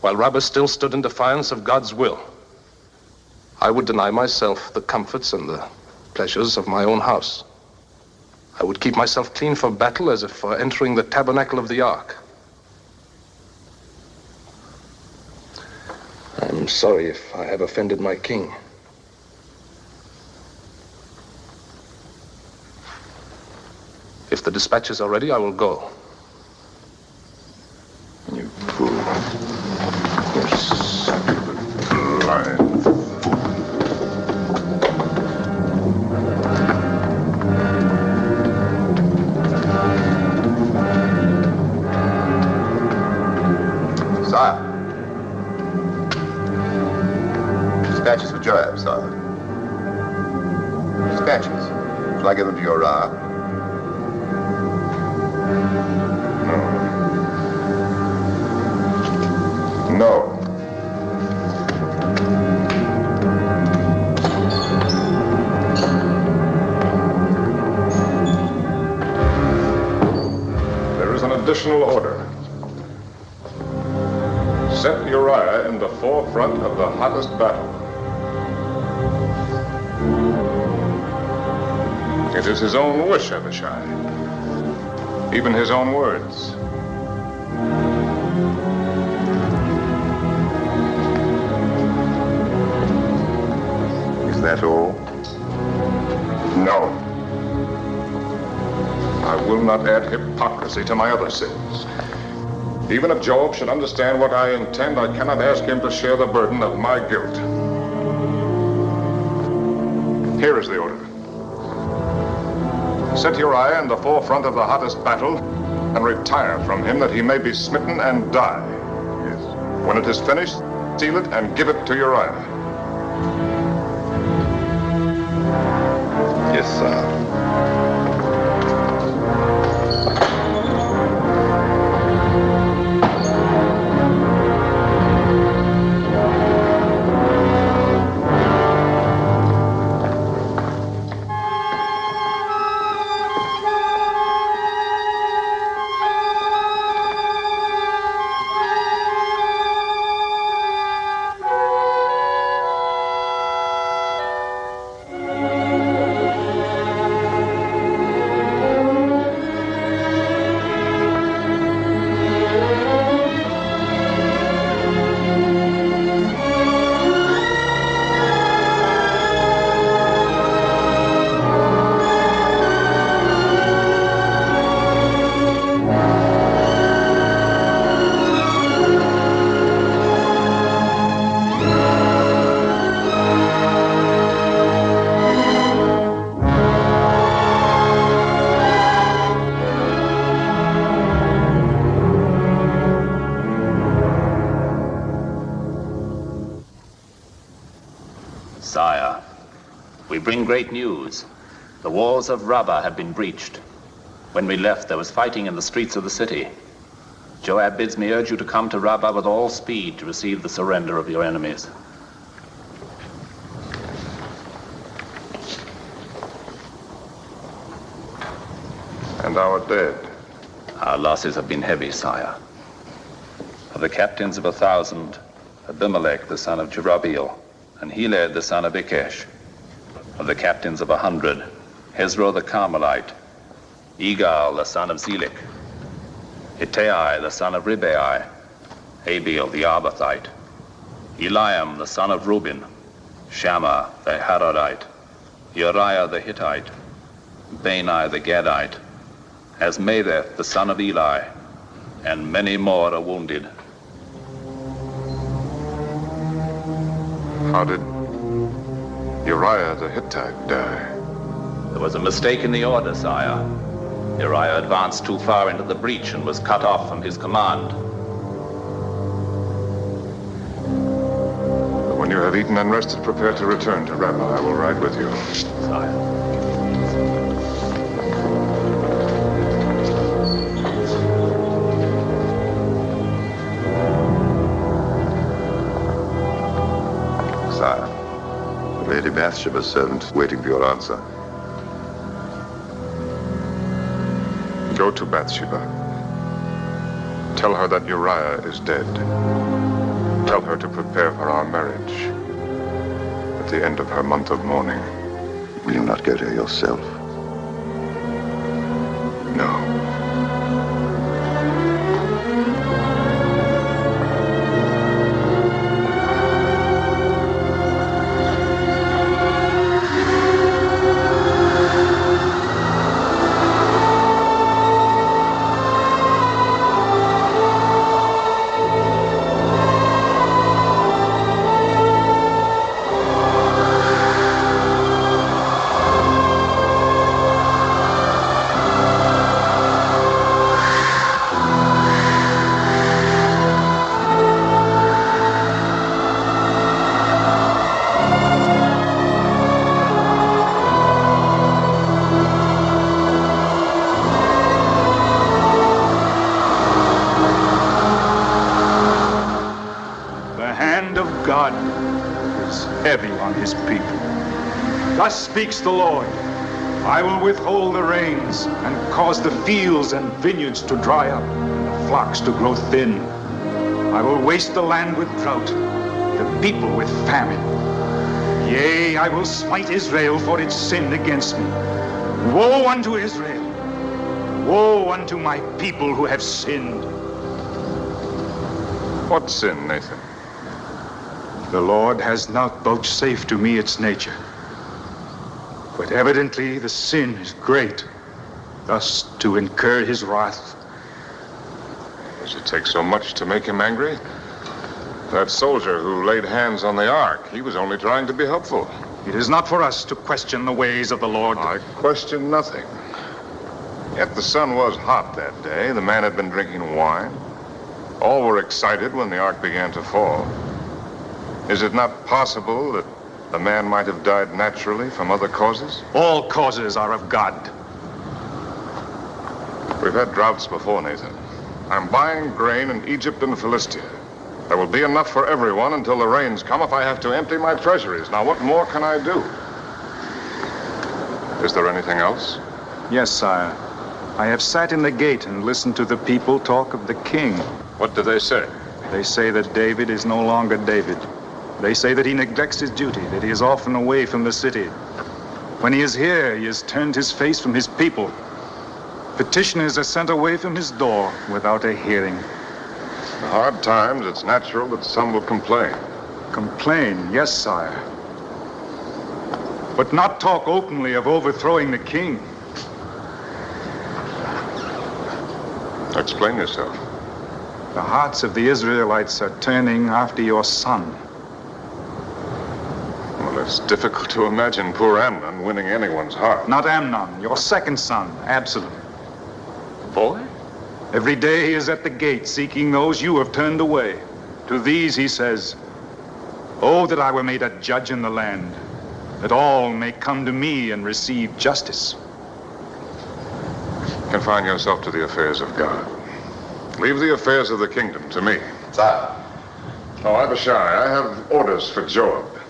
while Rabbah still stood in defiance of God's will, I would deny myself the comforts and the pleasures of my own house. I would keep myself clean for battle as if for entering the tabernacle of the ark. I'm sorry if I have offended my king. If the dispatches are ready, I will go. You fool. You stupid, blind fool. Sire. Dispatches for Joab, sire. Dispatches. Shall I give them to Uriah? No. There is an additional order. Set Uriah in the forefront of the hottest battle. It is his own wish, Abishai. Even his own words. Is that all? No. I will not add hypocrisy to my other sins. Even if Joab should understand what I intend, I cannot ask him to share the burden of my guilt. Here is the order. Set Uriah in the forefront of the hottest battle and retire from him that he may be smitten and die. Yes. When it is finished, seal it and give it to Uriah. Yes, sir. Sire, we bring great news. The walls of Rabbah have been breached. When we left, there was fighting in the streets of the city. Joab bids me urge you to come to Rabbah with all speed to receive the surrender of your enemies. And our dead? Our losses have been heavy, sire. Of the captains of 1,000, Abimelech, the son of Jerubbaal, and Heled, the son of Ikesh. Of the captains of 100, Hezro the Carmelite, Egal, the son of Zelik, Ittai, the son of Ribai, Abiel, the Arbathite, Eliam, the son of Reuben, Shammah, the Harodite, Uriah, the Hittite, Bani, the Gadite, Asmaveth, the son of Eli, and many more are wounded. How did Uriah the Hittite die? There was a mistake in the order, sire. Uriah advanced too far into the breach and was cut off from his command. When you have eaten and rested, prepare to return to Rabbah. I will ride with you. Sire. Sire, Lady Bathsheba's servant is waiting for your answer. Go to Bathsheba. Tell her that Uriah is dead. Tell her to prepare for our marriage at the end of her month of mourning. Will you not go to her yourself? No. Thus speaks the Lord. I will withhold the rains and cause the fields and vineyards to dry up and the flocks to grow thin. I will waste the land with drought, the people with famine. Yea, I will smite Israel for its sin against me. Woe unto Israel! Woe unto my people who have sinned. What sin, Nathan? The Lord has not vouchsafed to me its nature. But evidently the sin is great, thus to incur his wrath. Does it take so much to make him angry? That soldier who laid hands on the ark, he was only trying to be helpful. It is not for us to question the ways of the Lord. I question nothing. Yet the sun was hot that day. The man had been drinking wine. All were excited when the ark began to fall. Is it not possible that the man might have died naturally from other causes? All causes are of God. We've had droughts before, Nathan. I'm buying grain in Egypt and Philistia. There will be enough for everyone until the rains come if I have to empty my treasuries. Now, what more can I do? Is there anything else? Yes, sire. I have sat in the gate and listened to the people talk of the king. What do they say? They say that David is no longer David. They say that he neglects his duty, that he is often away from the city. When he is here, he has turned his face from his people. Petitioners are sent away from his door without a hearing. In hard times, it's natural that some will complain. Complain, yes, sire. But not talk openly of overthrowing the king. Explain yourself. The hearts of the Israelites are turning after your son. Well, it's difficult to imagine poor Amnon winning anyone's heart. Not Amnon, your second son, Absalom. Boy? Every day he is at the gate seeking those you have turned away. To these he says, "Oh, that I were made a judge in the land, that all may come to me and receive justice. Confine yourself to the affairs of God. Leave the affairs of the kingdom to me. Sire. Oh, Abishai, I have orders for Joab.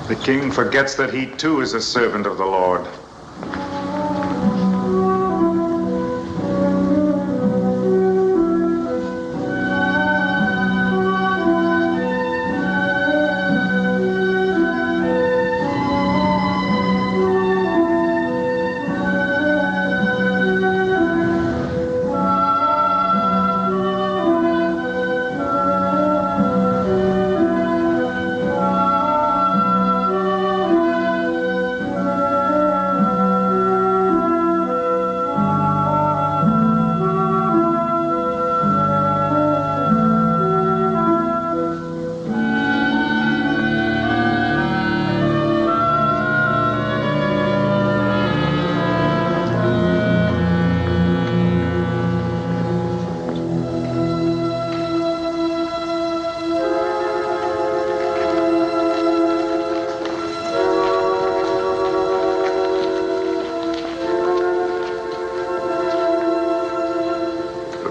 The king forgets that he too is a servant of the Lord.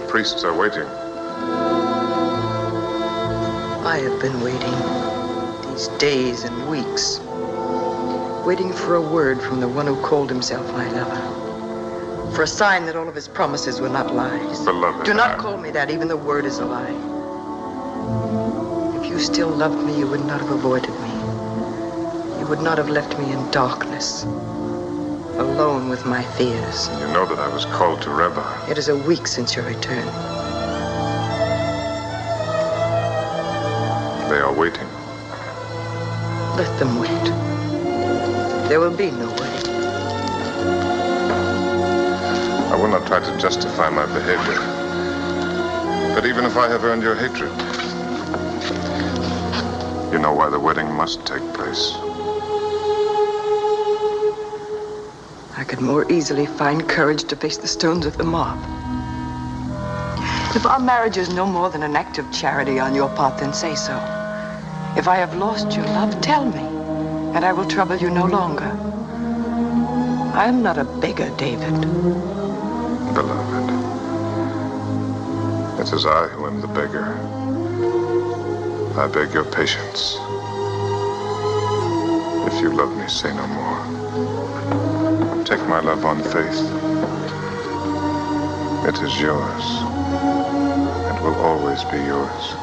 Priests are waiting. I have been waiting these days and weeks, waiting for a word from the one who called himself my lover, for a sign that all of his promises were not lies. Beloved, Do not call me that. Even the word is a lie. If you still loved me, you would not have avoided me. You would not have left me in darkness, alone with my fears. You know that I was called to Rebbe. It is a week since your return. They are waiting. Let them wait. There will be no waiting. I will not try to justify my behavior. But even if I have earned your hatred, you know why the wedding must take place. I could more easily find courage to face the stones of the mob. If our marriage is no more than an act of charity on your part, then say so. If I have lost your love, tell me, and I will trouble you no longer. I am not a beggar, David. Beloved, it is I who am the beggar. I beg your patience. If you love me, say no more. Take my love on faith. It is yours, and will always be yours.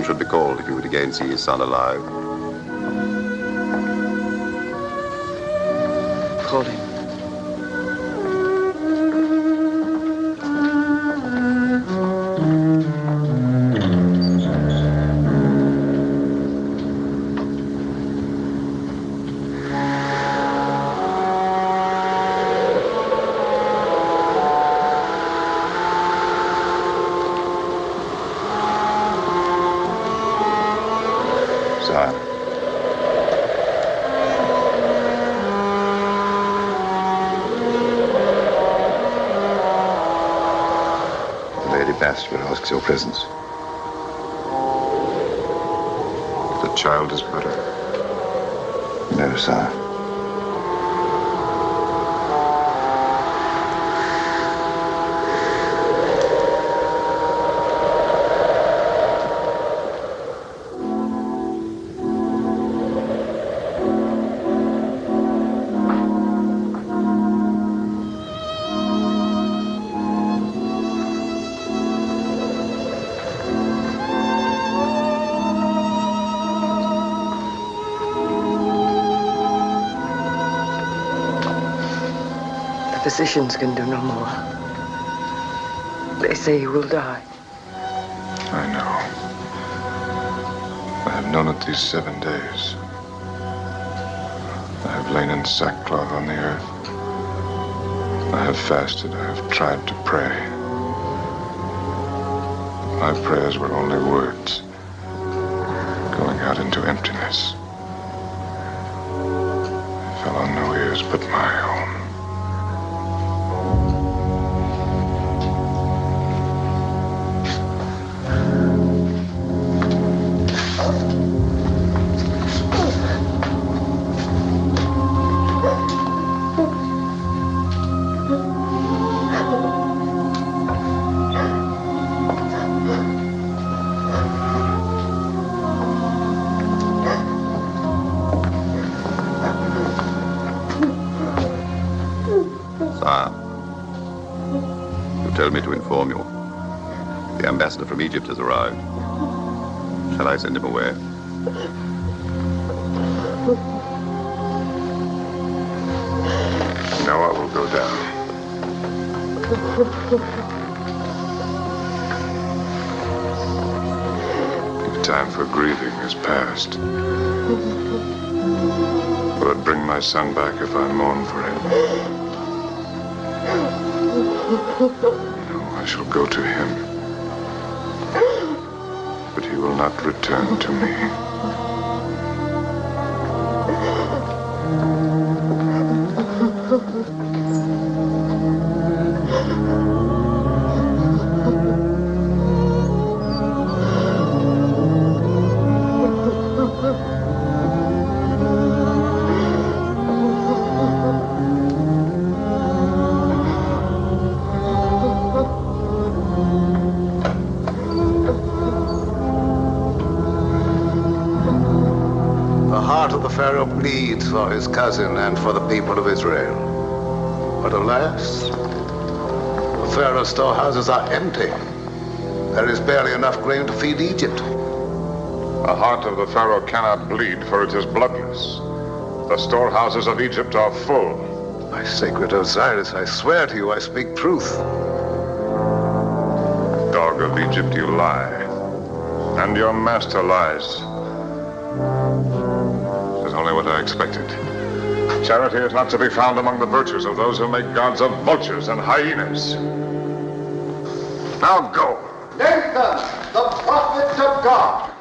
should be called if he would again see his son alive. Call him. Bathsheba asks your presence. The child is better. No, sire. Physicians can do no more. They say he will die. I know. I have known it these 7 days. I have lain in sackcloth on the earth. I have fasted. I have tried to pray. My prayers were only words going out into emptiness. They fell on no ears but my own. Me to inform you. The ambassador from Egypt has arrived. Shall I send him away? Now I will go down. The time for grieving is past. Will it bring my son back if I mourn for him? No, I shall go to him. But he will not return to me. Pharaoh bleeds for his cousin and for the people of Israel. But alas, the Pharaoh's storehouses are empty. There is barely enough grain to feed Egypt. The heart of the Pharaoh cannot bleed, for it is bloodless. The storehouses of Egypt are full. My sacred Osiris, I swear to you I speak truth. Dog of Egypt, you lie. And your master lies. Only what I expected. Charity is not to be found among the virtues of those who make gods of vultures and hyenas. Now go. Nathan, the prophet of God.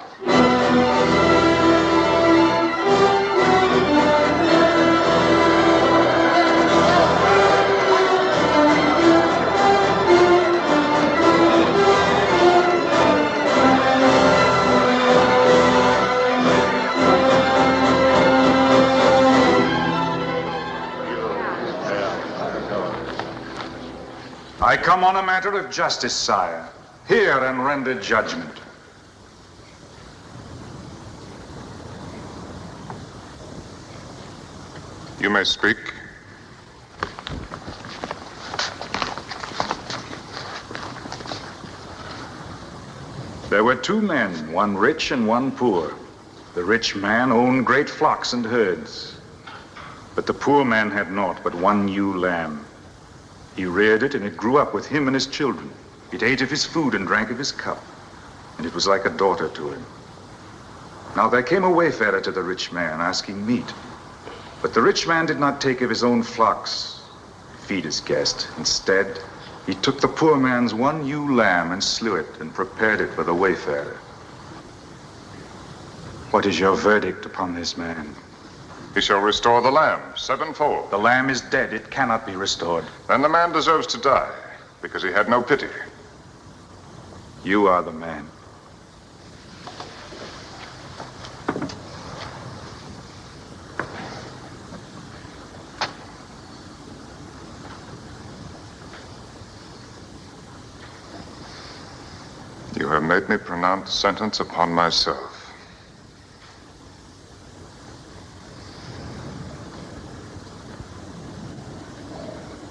I come on a matter of justice, sire. Hear and render judgment. You may speak. There were two men, one rich and one poor. The rich man owned great flocks and herds. But the poor man had naught but one ewe lamb. He reared it, and it grew up with him and his children. It ate of his food and drank of his cup, and it was like a daughter to him. Now there came a wayfarer to the rich man, asking meat. But the rich man did not take of his own flocks to feed his guest. Instead, he took the poor man's one ewe lamb and slew it and prepared it for the wayfarer. What is your verdict upon this man? He shall restore the lamb sevenfold. The lamb is dead. It cannot be restored. Then the man deserves to die because he had no pity. You are the man. You have made me pronounce sentence upon myself.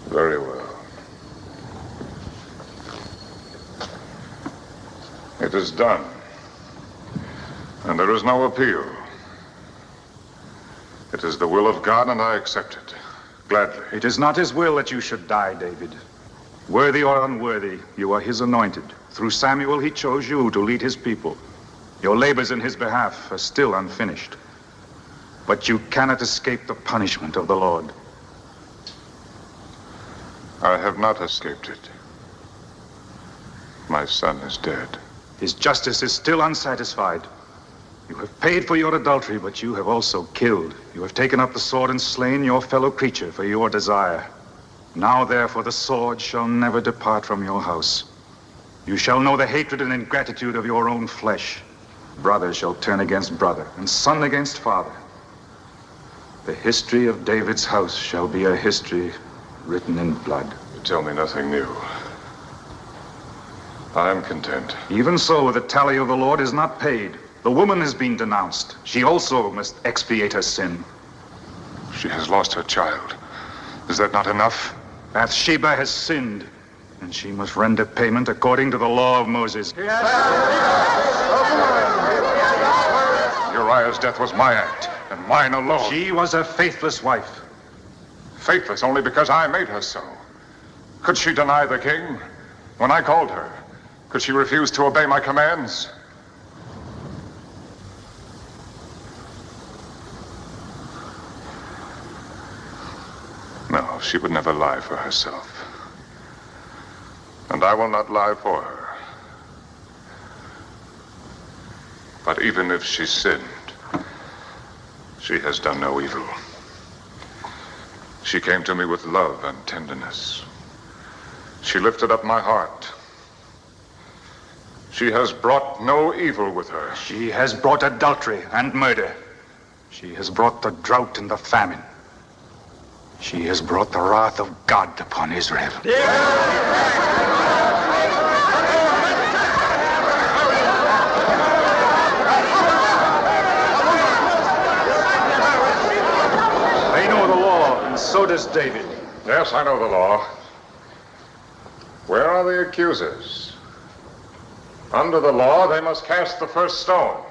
Very well. It is done. And there is no appeal. It is the will of God, and I accept it. Gladly. It is not his will that you should die, David. Worthy or unworthy, you are his anointed. Through Samuel, he chose you to lead his people. Your labors in his behalf are still unfinished. But you cannot escape the punishment of the Lord. I have not escaped it. My son is dead. His justice is still unsatisfied. You have paid for your adultery, but you have also killed. You have taken up the sword and slain your fellow creature for your desire. Now, therefore, the sword shall never depart from your house. You shall know the hatred and ingratitude of your own flesh. Brother shall turn against brother, and son against father. The history of David's house shall be a history written in blood. You tell me nothing new. I am content. Even so, the tally of the Lord is not paid. The woman has been denounced. She also must expiate her sin. She has lost her child. Is that not enough? Bathsheba has sinned, and she must render payment according to the law of Moses. Uriah's death was my act, and mine alone. She was a faithless wife. Faithless only because I made her so. Could she deny the king when I called her? Could she refuse to obey my commands? No, she would never lie for herself. And I will not lie for her. But even if she sinned, she has done no evil. She came to me with love and tenderness. She lifted up my heart. She has brought no evil with her. She has brought adultery and murder. She has brought the drought and the famine. She has brought the wrath of God upon Israel. They know the law, and so does David. Yes, I know the law. Where are the accusers? Under the law, they must cast the first stone.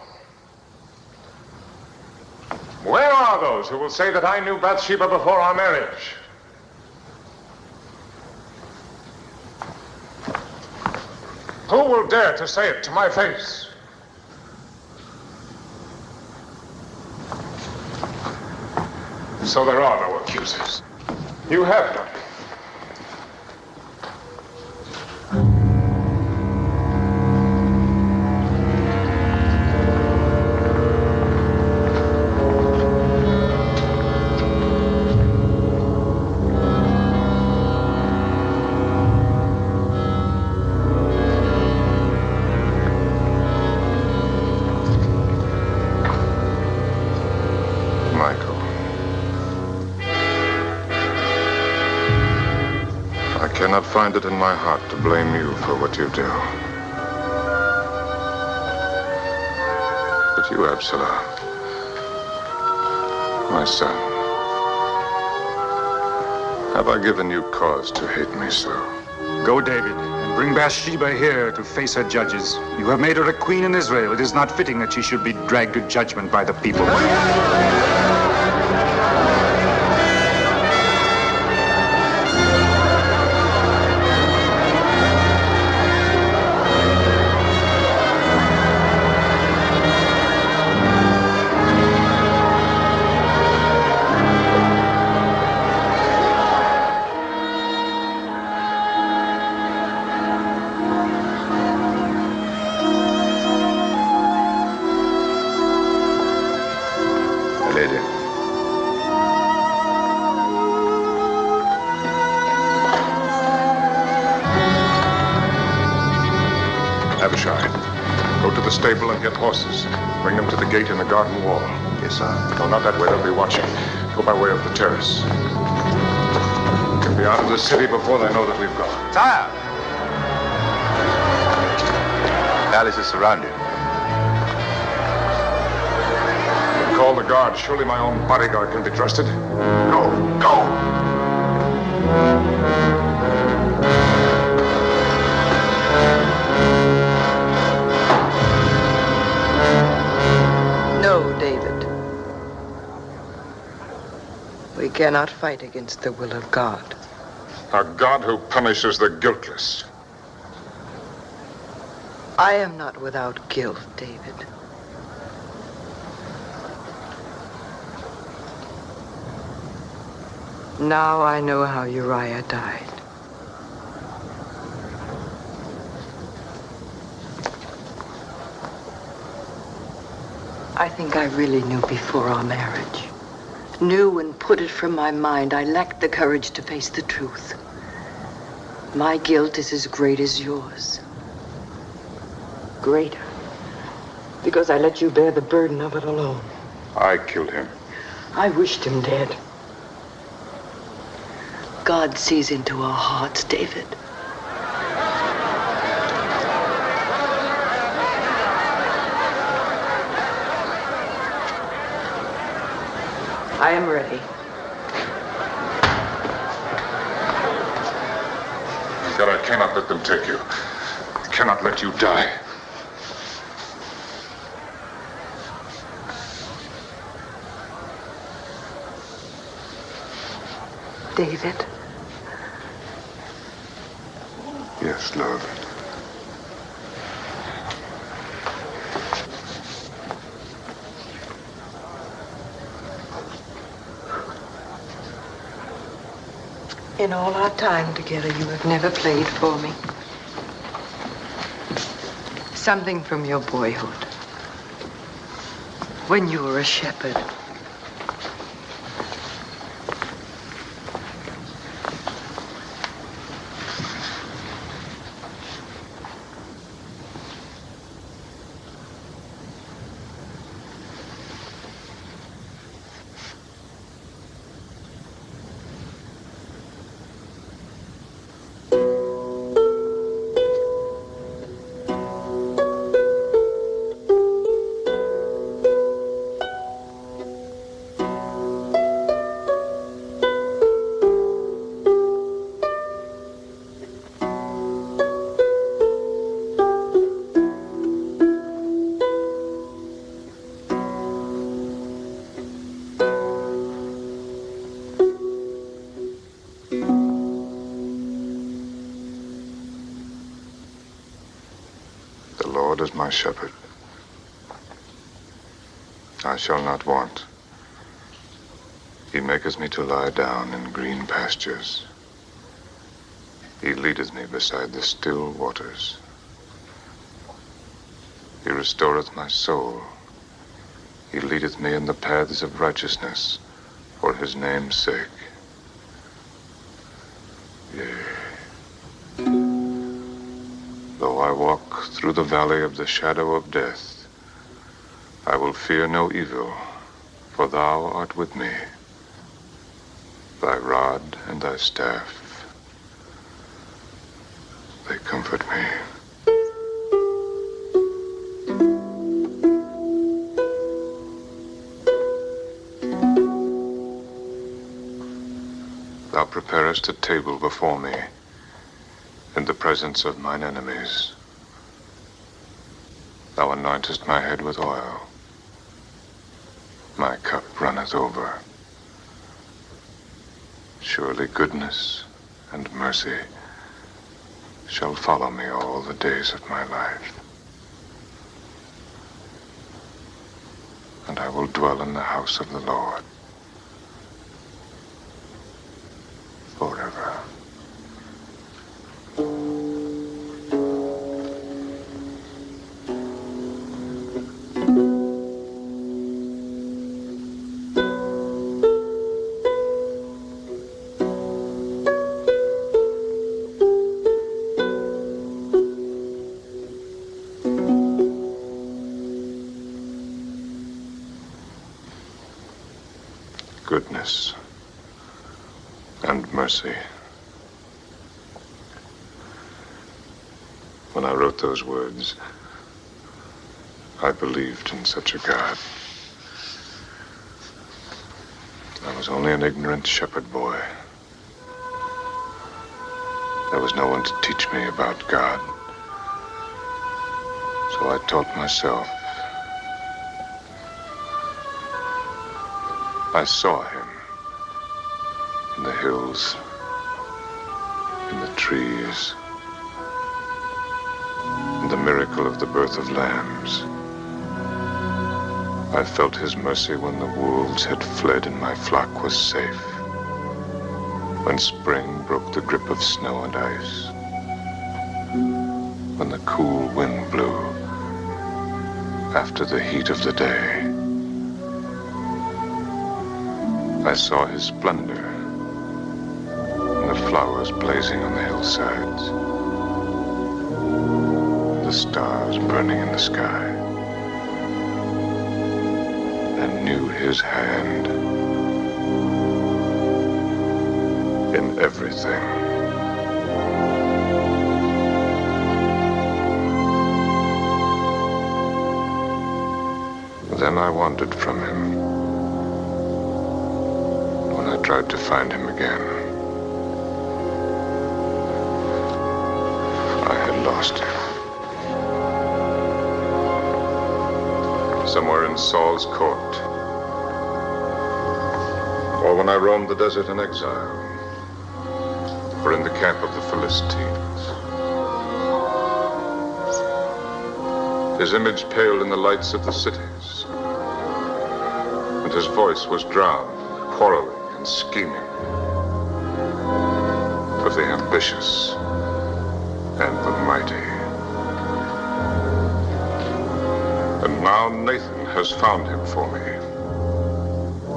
Where are those who will say that I knew Bathsheba before our marriage? Who will dare to say it to my face? So there are no accusers. You have none. I cannot find it in my heart to blame you for what you do. But you, Absalom, my son, have I given you cause to hate me so? Go, David, and bring Bathsheba here to face her judges. You have made her a queen in Israel. It is not fitting that she should be dragged to judgment by the people. Stable and get horses. Bring them to the gate in the garden wall. Yes, sir. No, not that way. They'll be watching. Go by way of the terrace. We'll be out of the city before they know that we've gone. Sire! The palace is surrounded. Call the guard. Surely my own bodyguard can be trusted. Go! Go! No, David. We cannot fight against the will of God. A God who punishes the guiltless. I am not without guilt, David. Now I know how Uriah died. I think I really knew before our marriage. Knew and put it from my mind. I lacked the courage to face the truth. My guilt is as great as yours. Greater. Because I let you bear the burden of it alone. I killed him. I wished him dead. God sees into our hearts, David. I am ready. God, I cannot let them take you. I cannot let you die. David? Yes, love. In all our time together, you have never played for me. Something from your boyhood. When you were a shepherd. Is my shepherd. I shall not want. He maketh me to lie down in green pastures. He leadeth me beside the still waters. He restoreth my soul. He leadeth me in the paths of righteousness for his name's sake. Yea. Though I walk through the valley of the shadow of death, I will fear no evil, for thou art with me. Thy rod and thy staff, they comfort me. Thou preparest a table before me In the presence of mine enemies, thou anointest my head with oil. My cup runneth over. Surely goodness and mercy shall follow me all the days of my life. And I will dwell in the house of the Lord forever. Goodness and mercy. When I wrote those words, I believed in such a God. I was only an ignorant shepherd boy. There was no one to teach me about God. So I taught myself. I saw him in the hills, in the trees, in the miracle of the birth of lambs. I felt his mercy when the wolves had fled and my flock was safe. When spring broke the grip of snow and ice. When the cool wind blew after the heat of the day. I saw his splendor in the flowers blazing on the hillsides, the stars burning in the sky, and knew his hand in everything. Then I wandered from him. I tried to find him again. I had lost him. Somewhere in Saul's court. Or when I roamed the desert in exile. Or in the camp of the Philistines. His image paled in the lights of the cities. And his voice was drowned, quarreling and scheming for the ambitious and the mighty. And now Nathan has found him for me.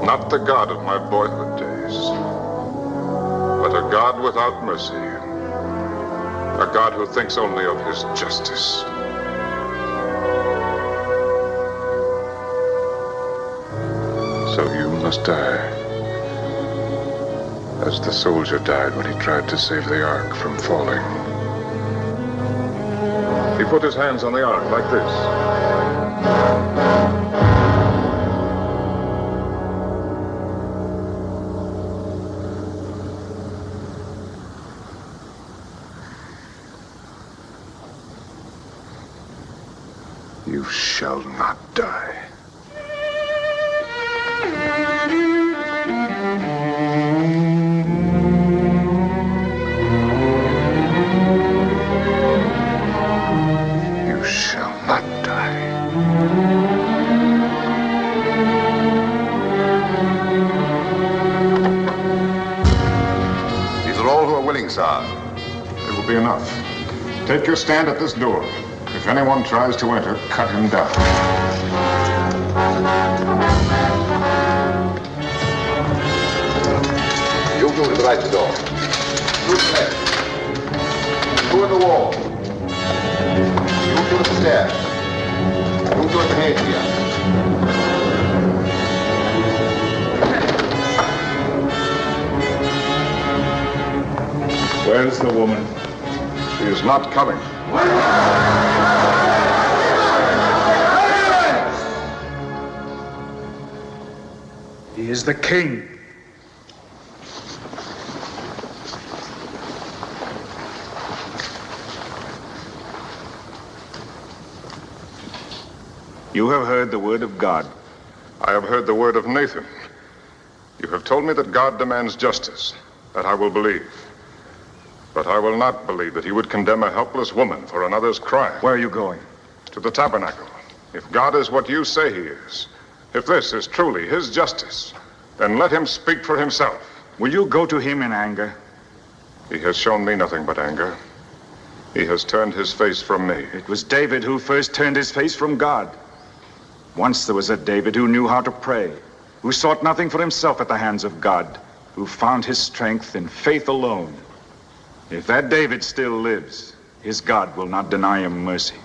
Not the God of my boyhood days, but a God without mercy. A God who thinks only of his justice. So you must die. As the soldier died when he tried to save the ark from falling. He put his hands on the ark like this. You shall not die. Sir. It will be enough. Take your stand at this door. If anyone tries to enter, cut him down. You go to the right door. You to the left. Go to the wall. You go to the stairs. You go to the head here. Where's the woman? She is not coming. He is the king. You have heard the word of God. I have heard the word of Nathan. You have told me that God demands justice. That I will believe. But I will not believe that he would condemn a helpless woman for another's crime. Where are you going? To the tabernacle. If God is what you say he is, if this is truly his justice, then let him speak for himself. Will you go to him in anger? He has shown me nothing but anger. He has turned his face from me. It was David who first turned his face from God. Once there was a David who knew how to pray, who sought nothing for himself at the hands of God, who found his strength in faith alone. If that David still lives, his God will not deny him mercy.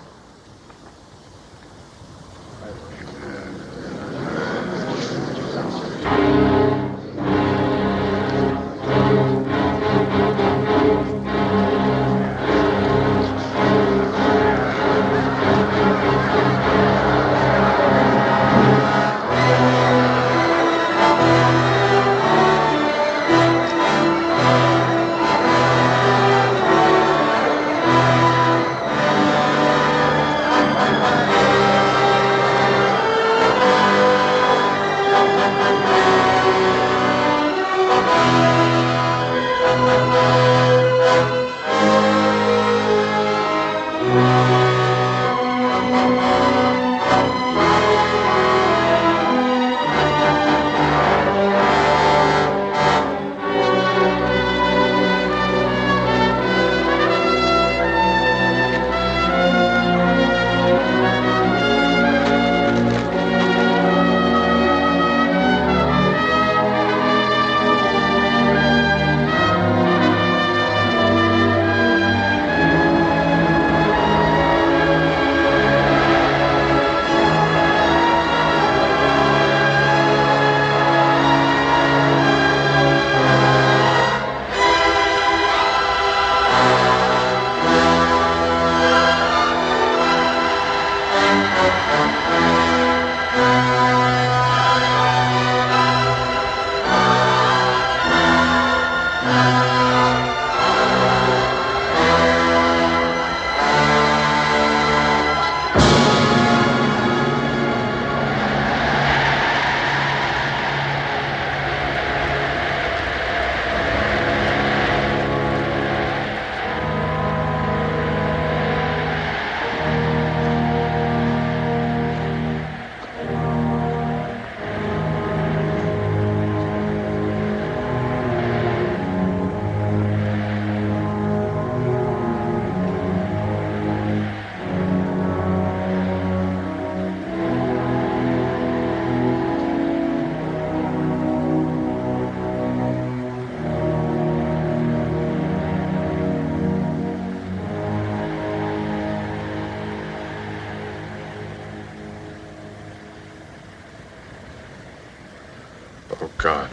Oh, God.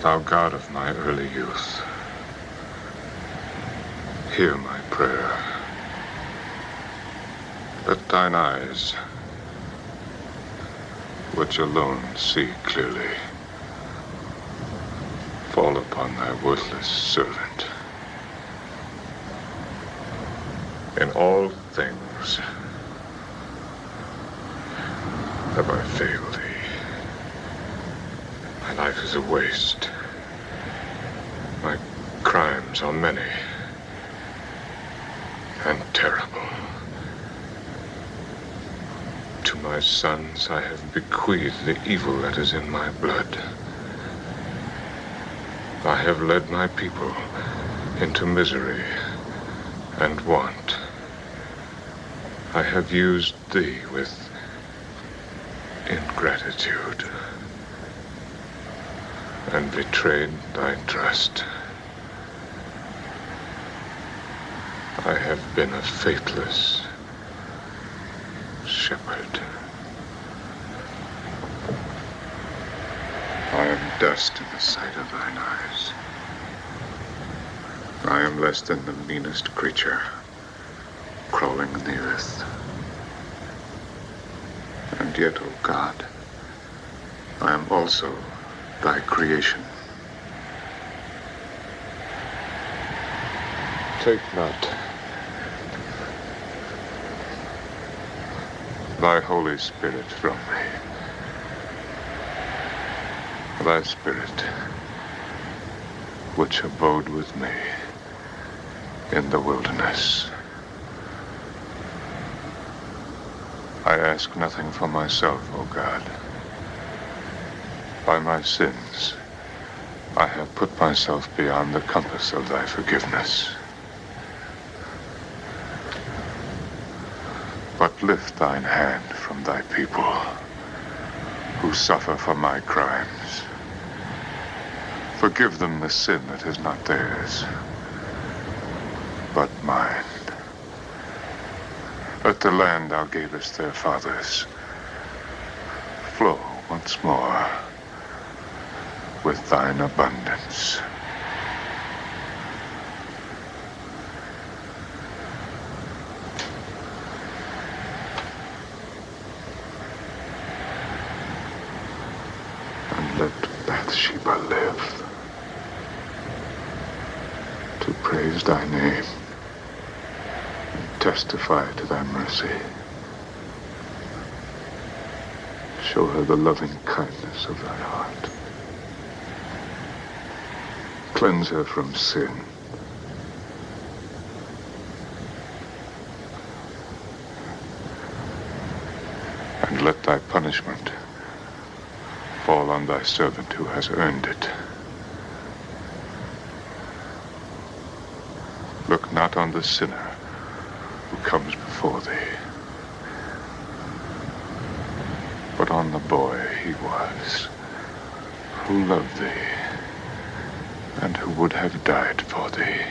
Thou God of my early youth, hear my prayer. Let thine eyes, which alone see clearly, fall upon thy worthless servant. In all things have I failed thee. My life is a waste. My crimes are many and terrible. To my sons I have bequeathed the evil that is in my blood. I have led my people into misery and want. I have used thee with ingratitude and betrayed thy trust. I have been a faithless shepherd. I am dust in the sight of thine eyes. I am less than the meanest creature crawling in the earth. And yet, O God, I am also thy creation. Take not thy Holy Spirit from me. Thy Spirit, which abode with me in the wilderness. I ask nothing for myself, O God. By my sins, I have put myself beyond the compass of thy forgiveness. But lift thine hand from thy people who suffer for my crimes. Forgive them the sin that is not theirs, but mine. Let the land thou gavest their fathers flow once more with thine abundance. And let Bathsheba live to praise thy name and testify to thy mercy. Show her the loving kindness of thy heart. Cleanse her from sin. And let thy punishment fall on thy servant who has earned it. Look not on the sinner who comes before thee, but on the boy he was, who loved thee, and who would have died for thee.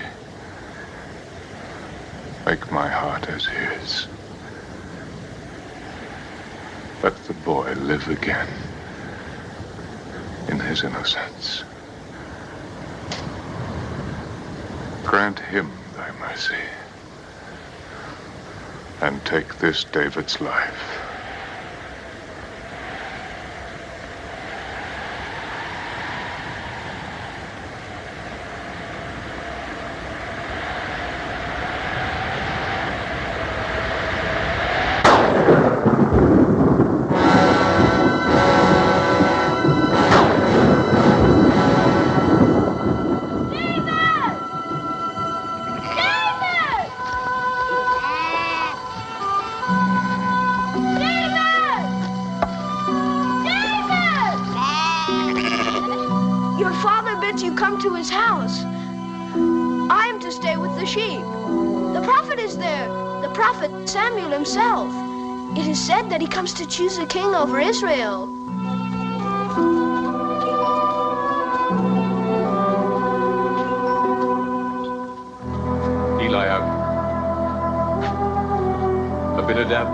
Make my heart as his. Let the boy live again in his innocence. Grant him thy mercy, and take this David's life. That he comes to choose a king over Israel. Eliab, Abinadab,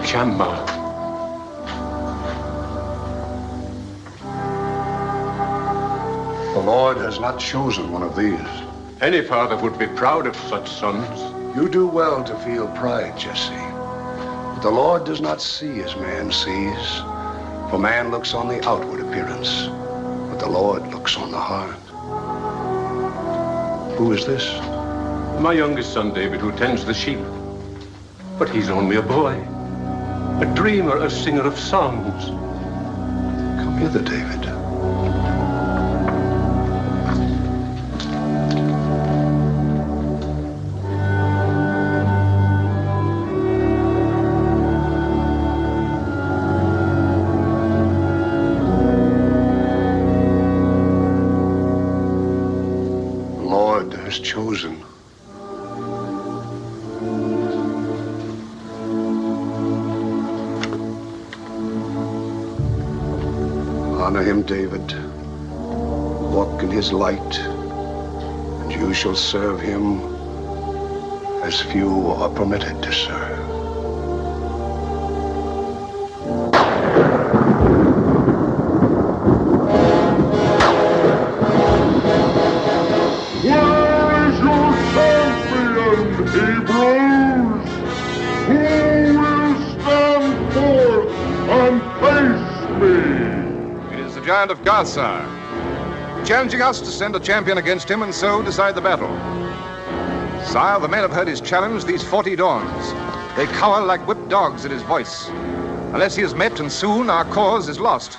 Shammah. The Lord has not chosen one of these. Any father would be proud of such sons. You do well to feel pride, Jesse. But the Lord does not see as man sees. For man looks on the outward appearance, but the Lord looks on the heart. Who is this? My youngest son, David, who tends the sheep. But he's only a boy. A dreamer, a singer of songs. Come hither, David. Chosen. Honor him, David. Walk in his light, and you shall serve him as few are permitted to serve. Of Gaza, challenging us to send a champion against him and so decide the battle. Sire, the men have heard his challenge these 40 dawns. They cower like whipped dogs at his voice. Unless he is met, and soon, our cause is lost.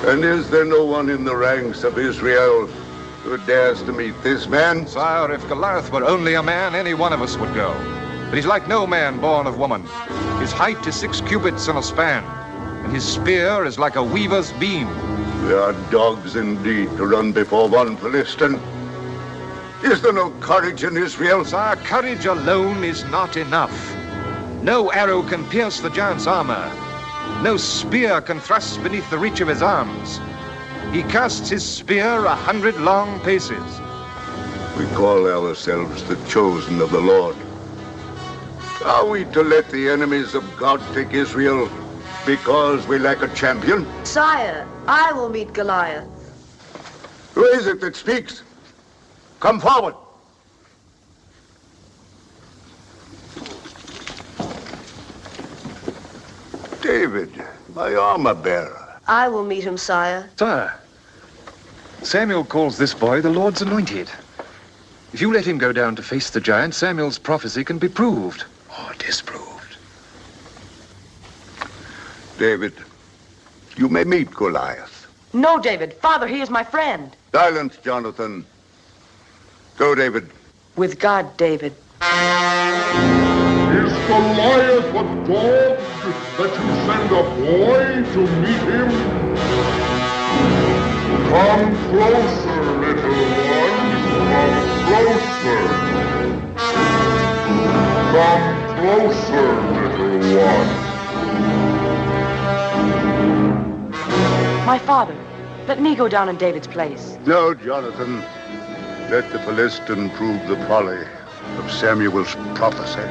And is there no one in the ranks of Israel who dares to meet this man? Sire, if Goliath were only a man, any one of us would go. But he's like no man born of woman. His height is 6 cubits and a span, and his spear is like a weaver's beam. We are dogs indeed to run before one Philistine. Is there no courage in Israel? Sire, courage alone is not enough. No arrow can pierce the giant's armor. No spear can thrust beneath the reach of his arms. He casts his spear 100 long paces. We call ourselves the chosen of the Lord. Are we to let the enemies of God take Israel because we lack a champion? Sire, I will meet Goliath. Who is it that speaks? Come forward. David, my armor bearer. I will meet him, sire. Sire, Samuel calls this boy the Lord's anointed. If you let him go down to face the giant, Samuel's prophecy can be proved. Or disproved. David, you may meet Goliath. No, David. Father, he is my friend. Silence, Jonathan. Go, David. With God, David. Is Goliath a dog that you send a boy to meet him? Come closer, little one. Come closer. Come closer, little one. My father, let me go down in David's place. No, Jonathan. Let the Philistine prove the folly of Samuel's prophecy.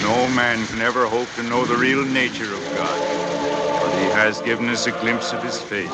No man can ever hope to know the real nature of God, but he has given us a glimpse of his face.